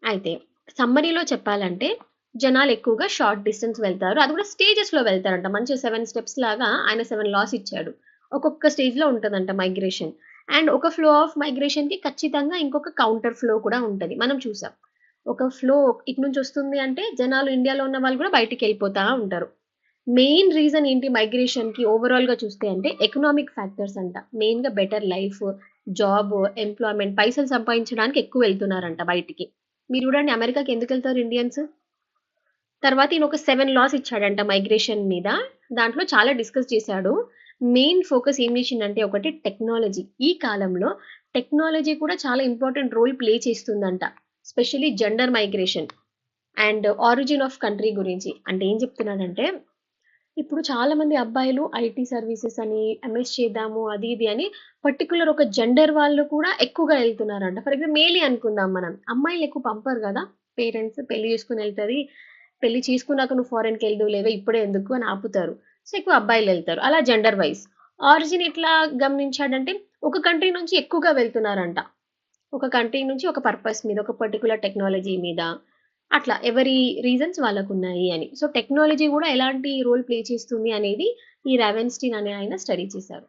అయితే సమ్మరీలో చెప్పాలంటే జనాలు ఎక్కువగా షార్ట్ డిస్టెన్స్ వెళ్తారు. అది కూడా స్టేజెస్‌లో వెళ్తారంట. మంచిగా 7 స్టెప్స్ లాగా ఆయన 7 లాస్ ఇచ్చాడు. ఒక్కొక్క స్టేజ్‌లో ఉంటదంట మైగ్రేషన్. అండ్ ఒక ఫ్లో ఆఫ్ మైగ్రేషన్‌కి ఖచ్చితంగా ఇంకొక కౌంటర్ ఫ్లో కూడా ఉంటది. మనం చూసాం. ఒక ఫ్లో ఇటు నుంచి వస్తుంది అంటే జనాలు ఇండియాలో ఉన్న వాళ్ళు కూడా బయటికెళ్ళిపోతా ఉంటారు. మెయిన్ రీజన్ ఏంటి మైగ్రేషన్‌కి ఓవరాల్‌గా చూస్తే అంటే ఎకనామిక్ ఫ్యాక్టర్స్ అంట. మెయిన్‌గా బెటర్ లైఫ్, జాబ్, ఎంప్లాయ్‌మెంట్ పైసలు సంపాదించడానికి ఎక్కువ వెళ్తున్నారంట బయటికి. మీరు చూడండి అమెరికాకి ఎందుకెళ్తారు ఇండియన్స్? తర్వాత ఈయన ఒక 7 లాస్ ఇచ్చాడంట మైగ్రేషన్ మీద. దాంట్లో చాలా డిస్కస్ చేశాడు. మెయిన్ ఫోకస్ ఏం చేసిండంటే ఒకటి టెక్నాలజీ. ఈ కాలంలో టెక్నాలజీ కూడా చాలా ఇంపార్టెంట్ రోల్ ప్లే చేస్తుందంట. Specially gender migration and origin of country గురించి. అంటే ఏం చెప్తున్నాడంటే ఇప్పుడు చాలా మంది అబ్బాయిలు ఐటీ సర్వీసెస్ అని, ఎంఎస్ చేద్దాము అది ఇది అని పర్టిక్యులర్ ఒక జెండర్ వాళ్ళు కూడా ఎక్కువగా వెళ్తున్నారంట. ఫర్ ఎగ్జాంపుల్ మేలే అనుకుందాం మనం. అమ్మాయిలు ఎక్కువ పంపరు కదా! పేరెంట్స్ పెళ్లి చేసుకొని వెళ్తది. పెళ్లి చేసుకున్నాక నువ్వు ఫారెన్‌కి వెళ్దువులేవే ఇప్పుడే ఎందుకు అని ఆపుతారు. సో, ఎక్కువ అబ్బాయిలు వెళ్తారు. అలా జెండర్ వైస్. ఆరిజిన్ ఎట్లా గమనించాడంటే ఒక కంట్రీ నుంచి ఎక్కువగా వెళ్తున్నారంట. ఒక కంట్రీ నుంచి ఒక పర్పస్ మీద, ఒక పర్టిక్యులర్ టెక్నాలజీ మీద అట్లా ఎవరి రీజన్స్ వాళ్ళకున్నాయి అని. సో, టెక్నాలజీ గూడా ఎలాంటి రోల్ ప్లే చేస్తుంది అనేది ఈ రావెన్‌స్టీన్ అనే ఆయన స్టడీ చేశారు.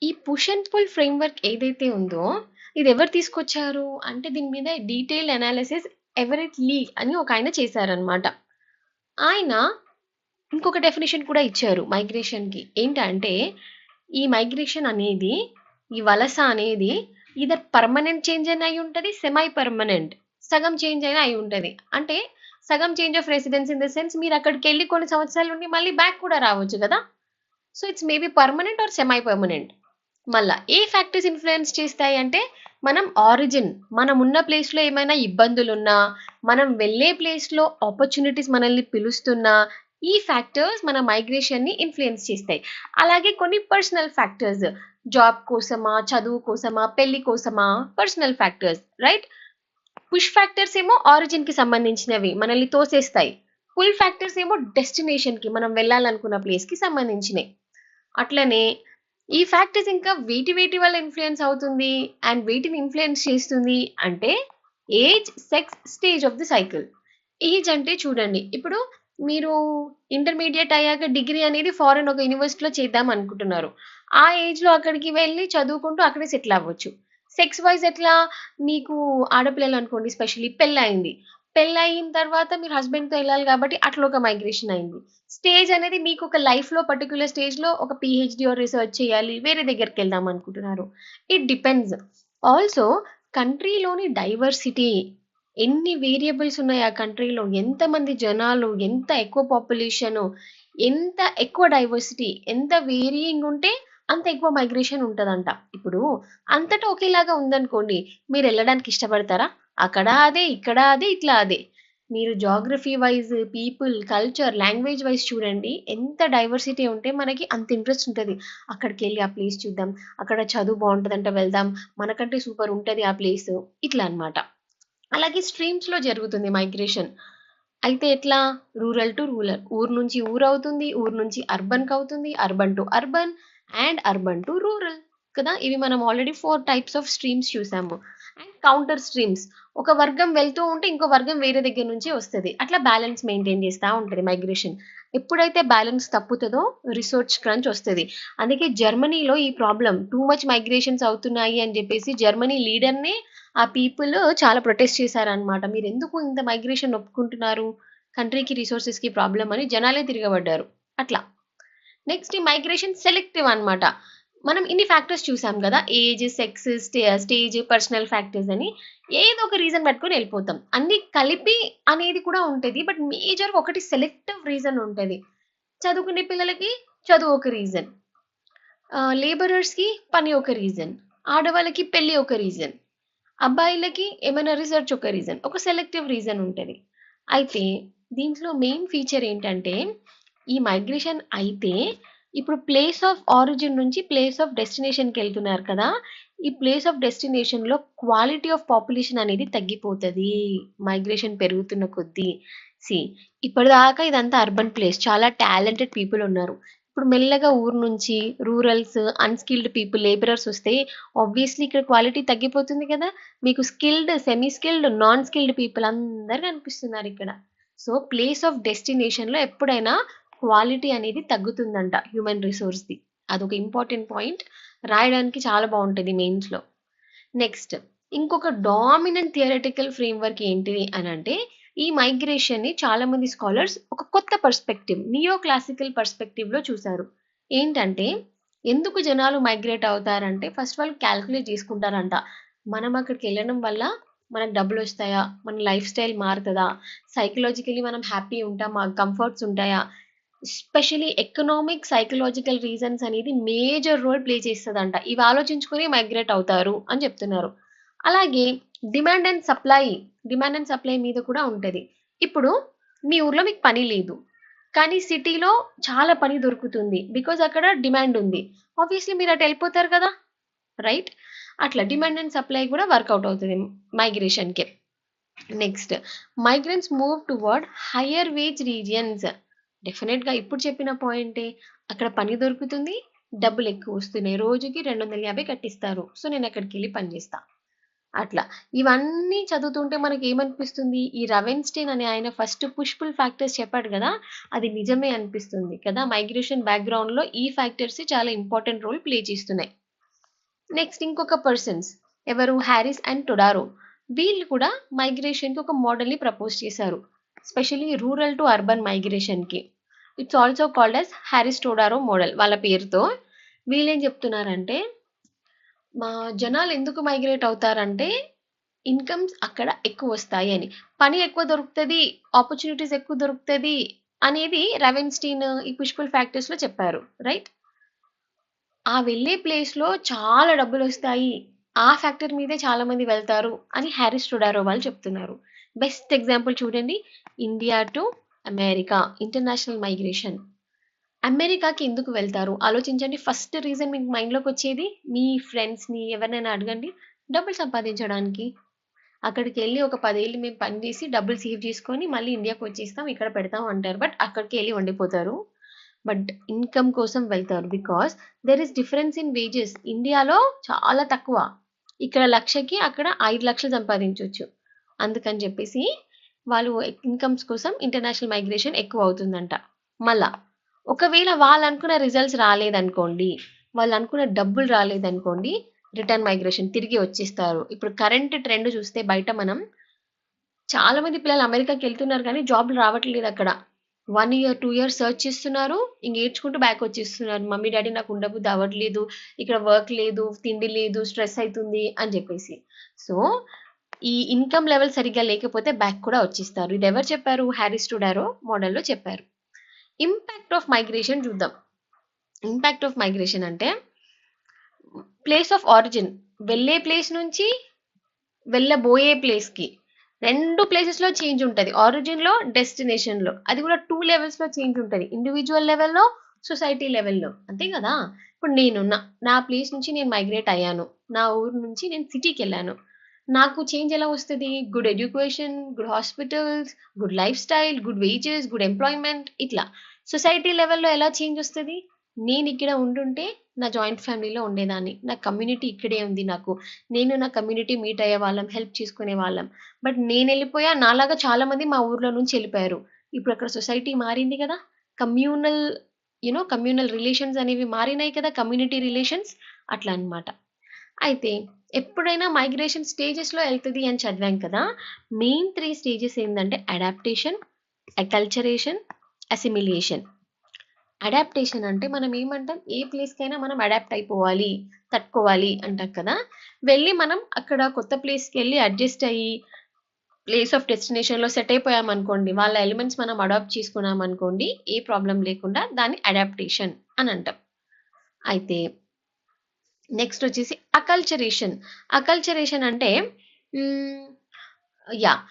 ఈ పుష్ అండ్ పుల్ ఫ్రేమ్‌వర్క్ ఏదైతే ఉందో ఇది ఎవరు తీసుకొచ్చారు అంటే దీని మీద డీటెయిల్డ్ అనాలిసిస్ ఎవరెట్ లీ అని ఒక ఆయన చేశారనమాట. ఆయన ఇంకొక డెఫినిషన్ కూడా ఇచ్చారు మైగ్రేషన్‌కి. ఏంటంటే ఈ మైగ్రేషన్ అనేది, ఈ వలస అనేది ఈదర్ పర్మనెంట్ చేంజ్ అయినా అయి ఉంటది, సెమై పర్మనెంట్ సగం చేంజ్ అయినా అయి ఉంటది. అంటే సగం change of residence in the sense మీరు అక్కడికెళ్ళి కొన్ని సంవత్సరాలు ఉండి మళ్ళీ బ్యాక్ కూడా రావచ్చు కదా! So, it's maybe permanent or semi permanent. మళ్ళా ఏ ఫ్యాక్టర్స్ ఇన్‌ఫ్లూయెన్స్ చేస్తాయి అంటే మనం ఆరిజిన్, మనం ఉన్న ప్లేస్‌లో ఏమైనా ఇబ్బందులున్నా, మనం వెళ్ళే ప్లేస్‌లో ఆపర్చునిటీస్ మనల్ని పిలుస్తున్నా, ఈ ఫ్యాక్టర్స్ మన మైగ్రేషన్‌ని ఇన్‌ఫ్లూయెన్స్ చేస్తాయి. అలాగే కొన్ని పర్సనల్ ఫ్యాక్టర్స్ జాబ్ కోసమా, చదువు కోసమా, పెళ్లి కోసమా personal factors right? Push factors ఏమో ఆరిజిన్‌కి సంబంధించినవి మనల్ని తోసేస్తాయి. పుల్ ఫ్యాక్టర్స్ ఏమో డెస్టినేషన్‌కి మనం వెళ్ళాలనుకున్న ప్లేస్‌కి సంబంధించినయి. అట్లనే ఈ ఫ్యాక్టర్స్ ఇంకా వేటి వల్ల ఇన్‌ఫ్లూయెన్స్ అవుతుంది అండ్ వేటిని ఇన్‌ఫ్లూయెన్స్ చేస్తుంది అంటే age, sex, stage of the cycle. Age అంటే చూడండి ఇప్పుడు మీరు ఇంటర్మీడియేట్ అయ్యాక డిగ్రీ అనేది ఫారెన్ ఒక యూనివర్సిటీలో చేద్దాం అనుకుంటున్నారు. ఆ ఏజ్‌లో అక్కడికి వెళ్లి చదువుకుంటూ అక్కడే సెటిల్ అవ్వచ్చు. సెక్స్ వైస్ ఎట్లా మీకు ఆడపిల్లలు అనుకోండి స్పెషల్లీ పెళ్లయింది. పెళ్ళయిన తర్వాత మీరు హస్బెండ్‌తో ఎళ్ళాలి కాబట్టి అట్లా ఒక మైగ్రేషన్ అయింది. స్టేజ్ అనేది మీకు ఒక లైఫ్‌లో పర్టిక్యులర్ స్టేజ్‌లో ఒక పీహెచ్‌డీ ఆర్ రిసర్చ్ చేయాలి. వేరే దగ్గరికెళ్దాం అనుకుంటున్నారు. It depends. ఆల్సో కంట్రీలోని డైవర్సిటీ ఎన్ని వేరియబుల్స్ ఉన్నాయి ఆ కంట్రీలో, ఎంతమంది జనాలు, ఎంత ఎక్కువ పాపులేషను, ఎంత ఎక్కువ డైవర్సిటీ, ఎంత వేరియింగ్ ఉంటే అంత ఎక్కువ మైగ్రేషన్ ఉంటదంట. ఇప్పుడు అంతటా ఒకేలాగా ఉందనుకోండి, మీరెళ్ళడానికి ఇష్టపడతారా? అక్కడ అదే, ఇక్కడ అదే, ఇట్లా అదే. మీరు geography wise, people, culture, language wise చూడండి. ఎంత డైవర్సిటీ ఉంటే మనకి అంత ఇంట్రెస్ట్ ఉంటది. అక్కడికెళ్ళి ఆ ప్లేస్ చూద్దాం. అక్కడ చదువు బావుంటదంట వెళ్దాం. మనకంటే సూపర్ ఉంటది ఆ ప్లేసు. ఇట్లా అన్నమాట. అలాగే స్ట్రీమ్స్‌లో జరుగుతుంది మైగ్రేషన్. అయితే ఎట్లా? Rural to rural. ఊరు నుంచి ఊరవుతుంది. ఊరు నుంచి అర్బన్‌కవుతుంది. Urban to urban and urban to rural కదా! ఇవి మనం ఆల్రెడీ 4 టైప్స్ ఆఫ్ స్ట్రీమ్స్ చూసాము. And counter streams. ఒక వర్గం వెళ్తూ ఉంటే ఇంకో వర్గం వేరే దగ్గర నుంచి వస్తది. అట్లా బ్యాలెన్స్ మెయింటైన్ చేస్తా ఉంటది మైగ్రేషన్. ఎప్పుడైతే బ్యాలెన్స్ తప్పుతదో రిసోర్స్ క్రంచ్ వస్తది. అందుకే జర్మనీలో ఈ ప్రాబ్లమ్ టూ మచ్ మైగ్రేషన్స్ అవుతున్నాయి అని చెప్పేసి జర్మనీ లీడర్‌నే ఆ పీపుల్ చాలా ప్రొటెస్ట్ చేశారనమాట. మీరెందుకు ఇంత మైగ్రేషన్ ఒప్పుకుంటున్నారు? కంట్రీకి, రిసోర్సెస్‌కి ప్రాబ్లమ్ అని జనాలే తిరగబడ్డారు. అట్లా. నెక్స్ట్ ఈ మైగ్రేషన్ సెలెక్టివ్ అన్నమాట. మనం ఇన్ని ఫ్యాక్టర్స్ చూసాం గదా! Age, sex, stage, personal factors అని. ఏదో ఒక రీజన్ పట్టుకొని ఎళ్ళిపోతాం. అన్నీ కలిపి అనేది కూడా ఉంటది. బట్ మేజర్‌గా ఒకటి సెలెక్టివ్ రీజన్ ఉంటది. చదువుకునే పిల్లలకి చదువు ఒక రీజన్. లేబరర్స్‌కి పని ఒక రీజన్. ఆడవాళ్ళకి పెళ్లి ఒక రీజన్. అబ్బాయిలకి ఏమైనా రిసర్చ్ ఒక రీజన్. ఒక సెలెక్టివ్ రీజన్ ఉంటది. అయితే దీంట్లో మెయిన్ ఫీచర్ ఏంటంటే, ఈ మైగ్రేషన్ అయితే ఇప్పుడు ప్లేస్ ఆఫ్ ఆరిజిన్ నుంచి ప్లేస్ ఆఫ్ డెస్టినేషన్‌కెళ్తున్నారు కదా! ఈ ప్లేస్ ఆఫ్ డెస్టినేషన్‌లో క్వాలిటీ ఆఫ్ పాపులేషన్ అనేది తగ్గిపోతది. మైగ్రేషన్ పెరుగుతున్న కొద్దీ. సీ ఇప్పటిదాకా ఇదంతా అర్బన్ ప్లేస్. చాలా టాలెంటెడ్ పీపుల్ ఉన్నారు. ఇప్పుడు మెల్లగా ఊరు నుంచి రూరల్స్, అన్‌స్కిల్డ్ పీపుల్, లేబరర్స్ వస్తే ఆబ్వియస్‌లీ ఇక్కడ క్వాలిటీ తగ్గిపోతుంది కదా! మీకు skilled, semi skilled, non skilled people అందరూ కనిపిస్తున్నారిక్కడ. సో, ప్లేస్ ఆఫ్ డెస్టినేషన్‌లో ఎప్పుడైనా క్వాలిటీ అనేది తగ్గుతుందంట హ్యూమన్ రిసోర్స్‌ది. అదొక ఇంపార్టెంట్ పాయింట్. రాయడానికి చాలా బావుంటది మెయిన్స్‌లో. నెక్స్ట్ ఇంకొక డామినెంట్ థియరిటికల్ ఫ్రేమ్‌వర్క్ ఏంటిది అనంటే, ఈ మైగ్రేషన్‌ని చాలామంది స్కాలర్స్ ఒక కొత్త పర్స్పెక్టివ్, నియో క్లాసికల్ పర్స్పెక్టివ్‌లో చూసారు. ఏంటంటే, ఎందుకు జనాలు మైగ్రేట్ అవుతారంటే, ఫస్ట్ వాళ్ళు కాలిక్యులేట్ చేసుకుంటారంట. మనం అక్కడికెళ్ళడం వల్ల మనకు డబ్బులొస్తాయా? మన లైఫ్ స్టైల్ మారుతదా? సైకలాజికల్లీ మనం హ్యాపీ ఉంటామా? కంఫర్ట్స్ ఉంటాయా? ఎస్పెషల్లీ ఎకనామిక్, సైకలాజికల్ రీజన్స్ అనేది మేజర్ రోల్ ప్లే చేస్తదంట. ఇవి ఆలోచించుకొని మైగ్రేట్ అవుతారు అని చెప్తున్నారు. అలాగే demand and supply, demand and supply మీద కూడా ఉంటది. ఇప్పుడు మీ ఊర్లో మీకు పని లేదు. కానీ సిటీలో చాలా పని దొరుకుతుంది. బికాజ్ అక్కడ డిమాండ్ ఉంది. ఆబ్వియస్‌లీ మీరు అటు ఎళ్ళిపోతారు కదా! రైట్? అట్లా డిమాండ్ అండ్ సప్లై కూడా వర్కౌట్ అవుతది మైగ్రేషన్‌కి. Next migrants move toward higher wage regions. డెఫినెట్‌గా ఇప్పుడు చెప్పిన పాయింటే. అక్కడ పని దొరుకుతుంది. డబ్బులు ఎక్కువ వస్తున్నాయి. రోజుకి 250 కట్టిస్తారు. సో, నేను అక్కడికెళ్ళి పని చేస్తా. అట్లా. ఇవన్నీ చదువుతుంటే మనకేమనిపిస్తుంది? ఈ రవెన్‌స్టీన్ అనే ఆయన ఫస్ట్ పుష్ పుల్ ఫ్యాక్టర్స్ చెప్పాడు గదా! అది నిజమే అనిపిస్తుంది కదా! మైగ్రేషన్ బ్యాక్‌గ్రౌండ్‌లో ఈ ఫ్యాక్టర్సే చాలా ఇంపార్టెంట్ రోల్ ప్లే చేస్తున్నాయి. నెక్స్ట్ ఇంకొక పర్సన్స్ ఎవరు? Harris and Todaro. వీళ్ళు కూడా మైగ్రేషన్‌కి ఒక మోడల్‌ని ప్రపోజ్ చేశారు. స్పెషల్లీ రూరల్ టు అర్బన్ మైగ్రేషన్‌కి. It's also called as Harris Todaro model వాళ్ళ పేరుతో. వీళ్ళేం చెప్తున్నారంటే, మా జనాలు ఎందుకు మైగ్రేట్ అవుతారంటే, ఇన్‌కమ్స్ అక్కడ ఎక్కువొస్తాయి అని. పని ఎక్కువ దొరుకుతది, ఆపర్చునిటీస్ ఎక్కువ దొరుకుతది అనేది రవెన్‌స్టీన్ ఈ పుష్ పుల్ ఫ్యాక్టర్స్‌లో చెప్పారు. రైట్? ఆ వెళ్ళే ప్లేస్‌లో చాలా డబ్బులొస్తాయి. ఆ ఫ్యాక్టర్ మీదే చాలామంది వెళ్తారు అని హారిస్ టొడారో వాళ్ళు చెప్తున్నారు. బెస్ట్ ఎగ్జాంపుల్ చూడండి. India to America international migration. అమెరికాకి ఎందుకు వెళ్తారు? ఆలోచించండి. ఫస్ట్ రీజన్ మీకు మైండ్‌లోకొచ్చేది మీ ఫ్రెండ్స్‌ని ఎవరినైనా అడగండి. డబ్బులు సంపాదించడానికి. అక్కడికెళ్ళి ఒక 10 ఏళ్ళు మేము పని చేసి డబ్బులు సేవ్ చేసుకొని మళ్ళీ ఇండియాకొచ్చేస్తాం. ఇక్కడ పెడతాం అంటారు. బట్ అక్కడికెళ్ళి ఉండిపోతారు. బట్ ఇన్‌కమ్ కోసం వెళ్తారు. Because there is difference in wages. ఇండియాలో చాలా తక్కువ. ఇక్కడ 1,00,000కి అక్కడ 5,00,000 సంపాదించొచ్చు. అందుకని చెప్పేసి వాళ్ళు ఇన్‌కమ్స్ కోసం ఇంటర్నేషనల్ మైగ్రేషన్ ఎక్కువవుతుందంట. మళ్ళా ఒకవేళ వాళ్ళనుకున్న రిజల్ట్స్ రాలేదనుకోండి, వాళ్ళనుకున్న డబ్బులు రాలేదనుకోండి, రిటర్న్ మైగ్రేషన్ తిరిగి వచ్చేస్తారు. ఇప్పుడు కరెంట్ ట్రెండ్ చూస్తే బయట మనం చాలా మంది పిల్లలు అమెరికాకి వెళ్తున్నారు కానీ జాబ్లు రావట్లేదు అక్కడ. 1 ఇయర్, 2 ఇయర్స్ సెర్చ్ చేస్తున్నారు. ఇంక ఏడ్చుకుంటూ బ్యాక్ వచ్చేస్తున్నారు. మమ్మీ, డ్యాడీ నాకు ఉండబుద్ధి అవ్వట్లేదు. ఇక్కడ వర్క్ లేదు, తిండి లేదు, స్ట్రెస్ అయితుంది అని చెప్పేసి. సో, ఈ ఇన్‌కమ్ లెవెల్ సరిగ్గా లేకపోతే బ్యాక్ కూడా వచ్చేస్తారు. ఇది ఎవరు చెప్పారు? హ్యారిస్ టుడారో మోడల్‌లో చెప్పారు. ఇంపాక్ట్ ఆఫ్ మైగ్రేషన్ చూద్దాం. ఇంపాక్ట్ ఆఫ్ మైగ్రేషన్ అంటే ప్లేస్ ఆఫ్ ఆరిజిన్, వెళ్ళే ప్లేస్ నుంచి వెళ్ళబోయే ప్లేస్‌కి 2 ప్లేసెస్‌లో చేంజ్ ఉంటది. ఆరిజిన్‌లో, డెస్టినేషన్‌లో. అది కూడా 2 లెవెల్స్‌లో చేంజ్ ఉంటది. ఇండివిడ్యువల్ లెవెల్‌లో, సొసైటీ లెవెల్‌లో. అంతే కదా! ఇప్పుడు నా ప్లేస్ నుంచి నేను మైగ్రేట్ అయ్యాను. నా ఊరు నుంచి నేను సిటీకెళ్ళాను. నాకు చేంజ్ ఎలా వస్తది? Good education, good hospitals, good life style, good wages, good employment ఇట్లా. సొసైటీ లెవెల్‌లో ఎలా చేంజ్ వస్తది? నేనిక్కడ ఉండుంటే నా జాయింట్ ఫ్యామిలీలో ఉండేదాన్ని. నా కమ్యూనిటీ ఇక్కడే ఉంది నాకు. నేను నా కమ్యూనిటీ మీట్ అయ్యేవాళ్ళం, హెల్ప్ చేసుకునేవాళ్ళం. బట్ నేనెళ్ళిపోయా, నాలాగా చాలా మంది మా ఊర్లో నుంచి ఎళ్ళిపోయారు. ఇప్పుడు అక్కడ సొసైటీ మారింది కదా! కమ్యూనల్ కమ్యూనల్ రిలేషన్స్ అనేవి మారినాయి కదా! కమ్యూనిటీ రిలేషన్స్ అట్లా అన్నమాట. అయితే ఎప్పుడైనా మైగ్రేషన్ స్టేజెస్‌లో ఎళ్తది అని చదివాం కదా! మెయిన్ 3 స్టేజెస్ ఏందంటే అడాప్టేషన్, అకల్చరేషన్, అసిమిలేషన్. అడాప్టేషన్ అంటే మనం ఏమంటాం? ఏ ప్లేస్‌కైనా మనం అడాప్ట్ అయిపోవాలి, తట్టుకోవాలి అంటాం కదా! వెళ్ళి మనం అక్కడ కొత్త ప్లేస్‌కెళ్ళి అడ్జస్ట్ అయ్యి ప్లేస్ ఆఫ్ డెస్టినేషన్‌లో సెట్ అయిపోయామనుకోండి, వాళ్ళ ఎలిమెంట్స్ మనం అడాప్ట్ చేసుకున్నామనుకోండి, ఏ ప్రాబ్లమ్ లేకుండా దాన్ని అడాప్టేషన్ అని అంటాం. అయితే నెక్స్ట్ వచ్చేసి అకల్చరేషన్. అకల్చరేషన్ అంటే హ్మ్, యాహ్!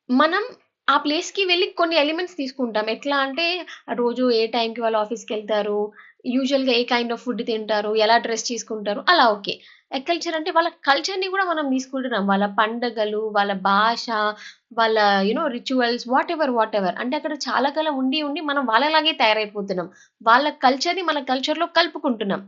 మనం ఆ ప్లేస్‌కి వెళ్లి కొన్ని ఎలిమెంట్స్ తీసుకుంటాం. ఎట్లా అంటే రోజు ఏ టైంకి వాళ్ళు ఆఫీస్‌కెళ్తారు, యూజువల్‌గా ఏ కైండ్ ఆఫ్ ఫుడ్ తింటారు, ఎలా డ్రెస్ చేసుకుంటారు అలా ఓకే. కల్చర్ అంటే వాళ్ళ కల్చర్‌ని గూడా మనం తీసుకుంటున్నాం. వాళ్ళ పండగలు, వాళ్ళ భాష, వాళ్ళ రిచువల్స్ వాటెవర్. అంటే అక్కడ చాలా కాలం ఉండి, ఉండి మనం వాళ్ళలాగే తయారైపోతున్నాం. వాళ్ళ కల్చర్‌ని మన కల్చర్‌లో కలుపుకుంటున్నాం.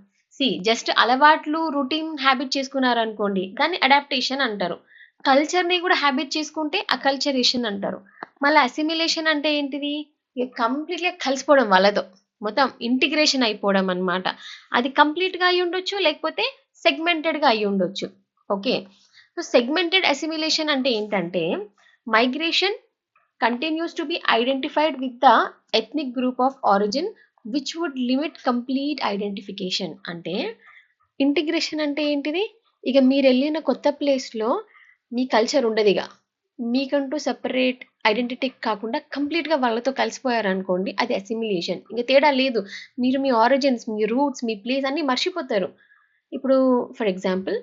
జస్ట్ అలవాట్లు, రొటీన్ హాబిట్ చేసుకున్నారనుకోండి, దాన్ని అడాప్టేషన్ అంటారు. కల్చర్‌ని గూడా హాబిట్ చేసుకుంటే అకల్చరేషన్ అంటారు. మళ్ళా అసిమిలేషన్ అంటే ఏంటిది? ఇగ కంప్లీట్‌గా కలిసిపోవడం వాళ్ళతో. మొత్తం ఇంటిగ్రేషన్ అయిపోవడం అన్నమాట. అది కంప్లీట్‌గా అయ్యుండొచ్చు. లేకపోతే సెగ్మెంటెడ్‌గా అయ్యుండొచ్చు. ఓకే. సో, సెగ్మెంటెడ్ అసిమిలేషన్ అంటే ఏంటంటే, migration continues to be identified with the ethnic group of origin which would limit complete identification. అంటే ఇంటిగ్రేషన్ అంటే ఏంటిది? ఇక మీరెళ్ళిన కొత్త ప్లేస్‌లో మీ కల్చర్ ఉండదిగ. మీకంటూ సెపరేట్ ఐడెంటిటీ కాకుండా కంప్లీట్‌గా వాళ్ళతో కలిసిపోయారనుకోండి, అది అసిమిలేషన్. ఇంక తేడా లేదు. మీరు మీ ఆరిజిన్స్, మీ రూట్స్, మీ ప్లేస్ అన్నీ మర్చిపోతారు. ఇప్పుడు ఫర్ ఎగ్జాంపుల్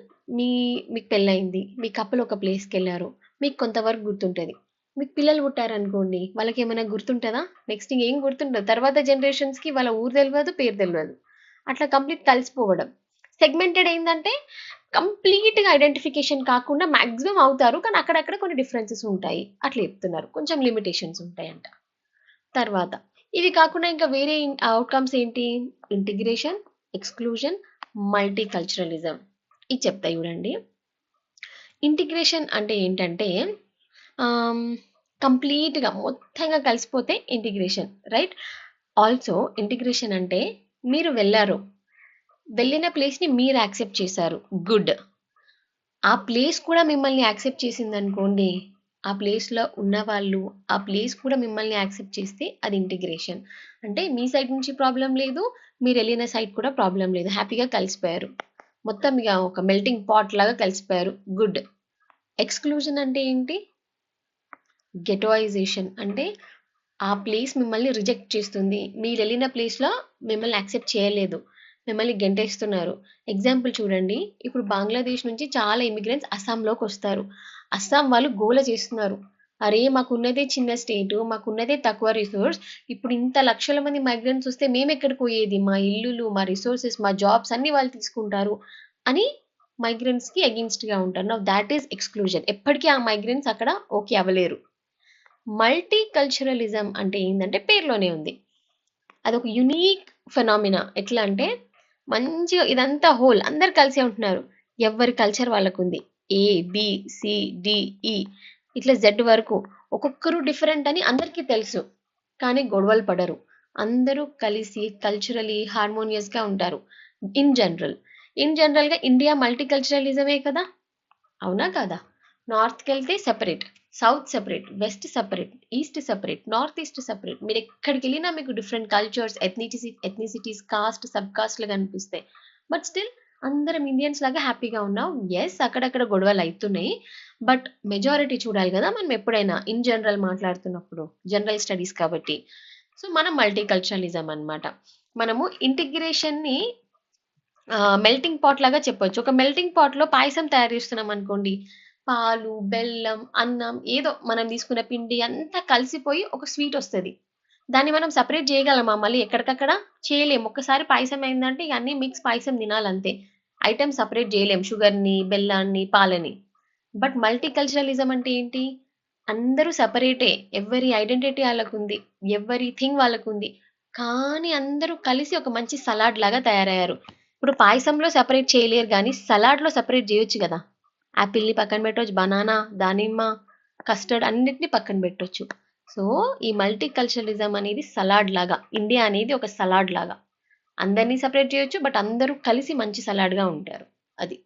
మీకు పెళ్లయింది. మీ కపుల్ ఒక ప్లేస్‌కెళ్లారు. మీకు కొంతవరకు గుర్తుంటది. మీకు పిల్లలు పుట్టారనుకోండి, వాళ్ళకేమైనా గుర్తుంటదా? నెక్స్ట్ ఇంకేం గుర్తుండదు. తర్వాత జనరేషన్స్‌కి వాళ్ళ ఊరు తెలవదు, పేరు తెలవదు. అట్లా కంప్లీట్ కలిసిపోవడం. సెగ్మెంటెడ్ ఏందంటే కంప్లీట్‌గా ఐడెంటిఫికేషన్ కాకుండా మాక్సిమం అవుతారు. కానీ అక్కడక్కడ కొన్ని డిఫరెన్సెస్ ఉంటాయి. అట్లా చెప్తున్నారు. కొంచెం లిమిటేషన్స్ ఉంటాయంట. తర్వాత ఇవి కాకుండా ఇంకా వేరే అవుట్‌కమ్స్ ఏంటి? Integration, exclusion, multiculturalism. ఇది చెప్తా చూడండి. ఇంటిగ్రేషన్ అంటే ఏంటంటే ఆహ్, కంప్లీట్‌గా మొత్తంగా కలిసిపోతే ఇంటిగ్రేషన్. రైట్? ఆల్సో ఇంటిగ్రేషన్ అంటే మీరు వెళ్లారు. వెళ్ళిన ప్లేస్‌ని మీరు యాక్సెప్ట్ చేశారు. గుడ్. ఆ ప్లేస్ కూడా మిమ్మల్ని యాక్సెప్ట్ చేసిందనుకోండి, ఆ ప్లేస్‌లో ఉన్నవాళ్ళు, ఆ ప్లేస్ కూడా మిమ్మల్ని యాక్సెప్ట్ చేస్తే అది ఇంటిగ్రేషన్. అంటే మీ సైడ్ నుంచి ప్రాబ్లమ్ లేదు. మీరెళ్ళిన సైడ్ కూడా ప్రాబ్లమ్ లేదు. హ్యాపీగా కలిసిపోయారు. మొత్తం ఇగ ఒక మెల్టింగ్ పాట్ లాగా కలిసిపోయారు. గుడ్. ఎక్స్‌క్లూజన్ అంటే ఏంటి? గెటోయిజేషన్ అంటే ఆ ప్లేస్ మిమ్మల్ని రిజెక్ట్ చేస్తుంది. మీరెళ్ళిన ప్లేస్‌లో మిమ్మల్ని యాక్సెప్ట్ చేయలేదు. మిమ్మల్ని గెంటేస్తున్నారు. ఎగ్జాంపుల్ చూడండి. ఇప్పుడు బంగ్లాదేశ్ నుంచి చాలా ఇమిగ్రెంట్స్ అస్సాంలోకొస్తారు. అస్సాం వాళ్ళు గోల చేస్తున్నారు. అరే! మాకున్నదే చిన్న స్టేటు, మాకున్నదే తక్కువ రిసోర్స్. ఇప్పుడు ఇంత లక్షల మంది మైగ్రెంట్స్ వస్తే మేమెక్కడికి పోయేది? మా ఇల్లులు, మా రిసోర్సెస్, మా జాబ్స్ అన్నీ వాళ్ళు తీసుకుంటారు అని మైగ్రెంట్స్‌కి అగెయిన్స్ట్‌గా ఉంటారు. Now thought is exclusion. ఎప్పటికి ఆ మైగ్రెంట్స్ అక్కడ ఓకే అవ్వలేరు. మల్టీ కల్చరలిజం అంటే ఏందంటే పేరులోనే ఉంది. అదొక యునీక్ ఫెనామినా. ఎట్లా అంటే మంచిగా ఇదంతా హోల్ అందరూ కలిసే ఉంటున్నారు. ఎవ్వరి కల్చర్ వాళ్ళకుంది. ఏ, బి, సి, డి, ఈ ఇట్లా జెడ్ వరకు. ఒక్కొక్కరు డిఫరెంట్ అని అందరికీ తెలుసు. కానీ గొడవలు పడరు. అందరూ కలిసి కల్చరల్లీ హార్మోనియస్‌గా ఉంటారు. In general. ఇన్ జనరల్‌గా ఇండియా మల్టీ కల్చరలిజమే కదా! అవునా కాదా? నార్త్‌కెళ్తే separate. South separate, west separate, east separate, north east separate. మీరు ఎక్కడికి వెళ్ళినా మీకు different cultures, ethnicities, caste, sub కాస్ట్లు కనిపిస్తాయి. బట్ స్టిల్ అందరం ఇండియన్స్ లాగా హ్యాపీగా ఉన్నాం. ఎస్, అక్కడక్కడ గొడవలు అవుతున్నాయి. బట్ మెజారిటీ చూడాలి కదా మనం ఎప్పుడైనా ఇన్ జనరల్ మాట్లాడుతున్నప్పుడు, జనరల్ స్టడీస్ కాబట్టి. సో మనం మల్టీ కల్చరలిజం అనమాట. మనము ఇంటిగ్రేషన్ని మెల్టింగ్ పాట్ లాగా చెప్పొచ్చు. ఒక మెల్టింగ్ పాట్ లో పాయసం తయారు చేస్తున్నాం అనుకోండి, పాలు, బెల్లం, అన్నం, ఏదో మనం తీసుకున్న పిండి అంతా కలిసిపోయి ఒక స్వీట్ వస్తుంది. దాన్ని మనం సపరేట్ చేయగలమా? మళ్ళీ ఎక్కడికక్కడ చేయలేము. ఒక్కసారి పాయసం అయిందంటే ఇక అన్ని మిక్స్ పాయసం తినాలంతే. ఐటమ్ సపరేట్ చేయలేం, షుగర్ని, బెల్లాన్ని, పాలని. బట్ మల్టీ కల్చరలిజం అంటే ఏంటి? అందరూ సపరేటే, ఎవరి ఐడెంటిటీ వాళ్ళకు ఉంది, ఎవరి థింగ్ వాళ్ళకు ఉంది, కానీ అందరూ కలిసి ఒక మంచి సలాడ్ లాగా తయారయ్యారు. ఇప్పుడు పాయసంలో సెపరేట్ చేయలేరు కానీ సలాడ్లో సెపరేట్ చేయొచ్చు కదా. యాపిల్ని పక్కన పెట్టవచ్చు, బనానా, దానిమ్మ, కస్టర్డ్ అన్నిటిని పక్కన పెట్టొచ్చు. సో ఈ మల్టీ కల్చరలిజం అనేది సలాడ్ లాగా, ఇండియా అనేది ఒక సలాడ్ లాగా. అందరినీ సెపరేట్ చేయొచ్చు, బట్ అందరూ కలిసి మంచి సలాడ్గా ఉంటారు. అది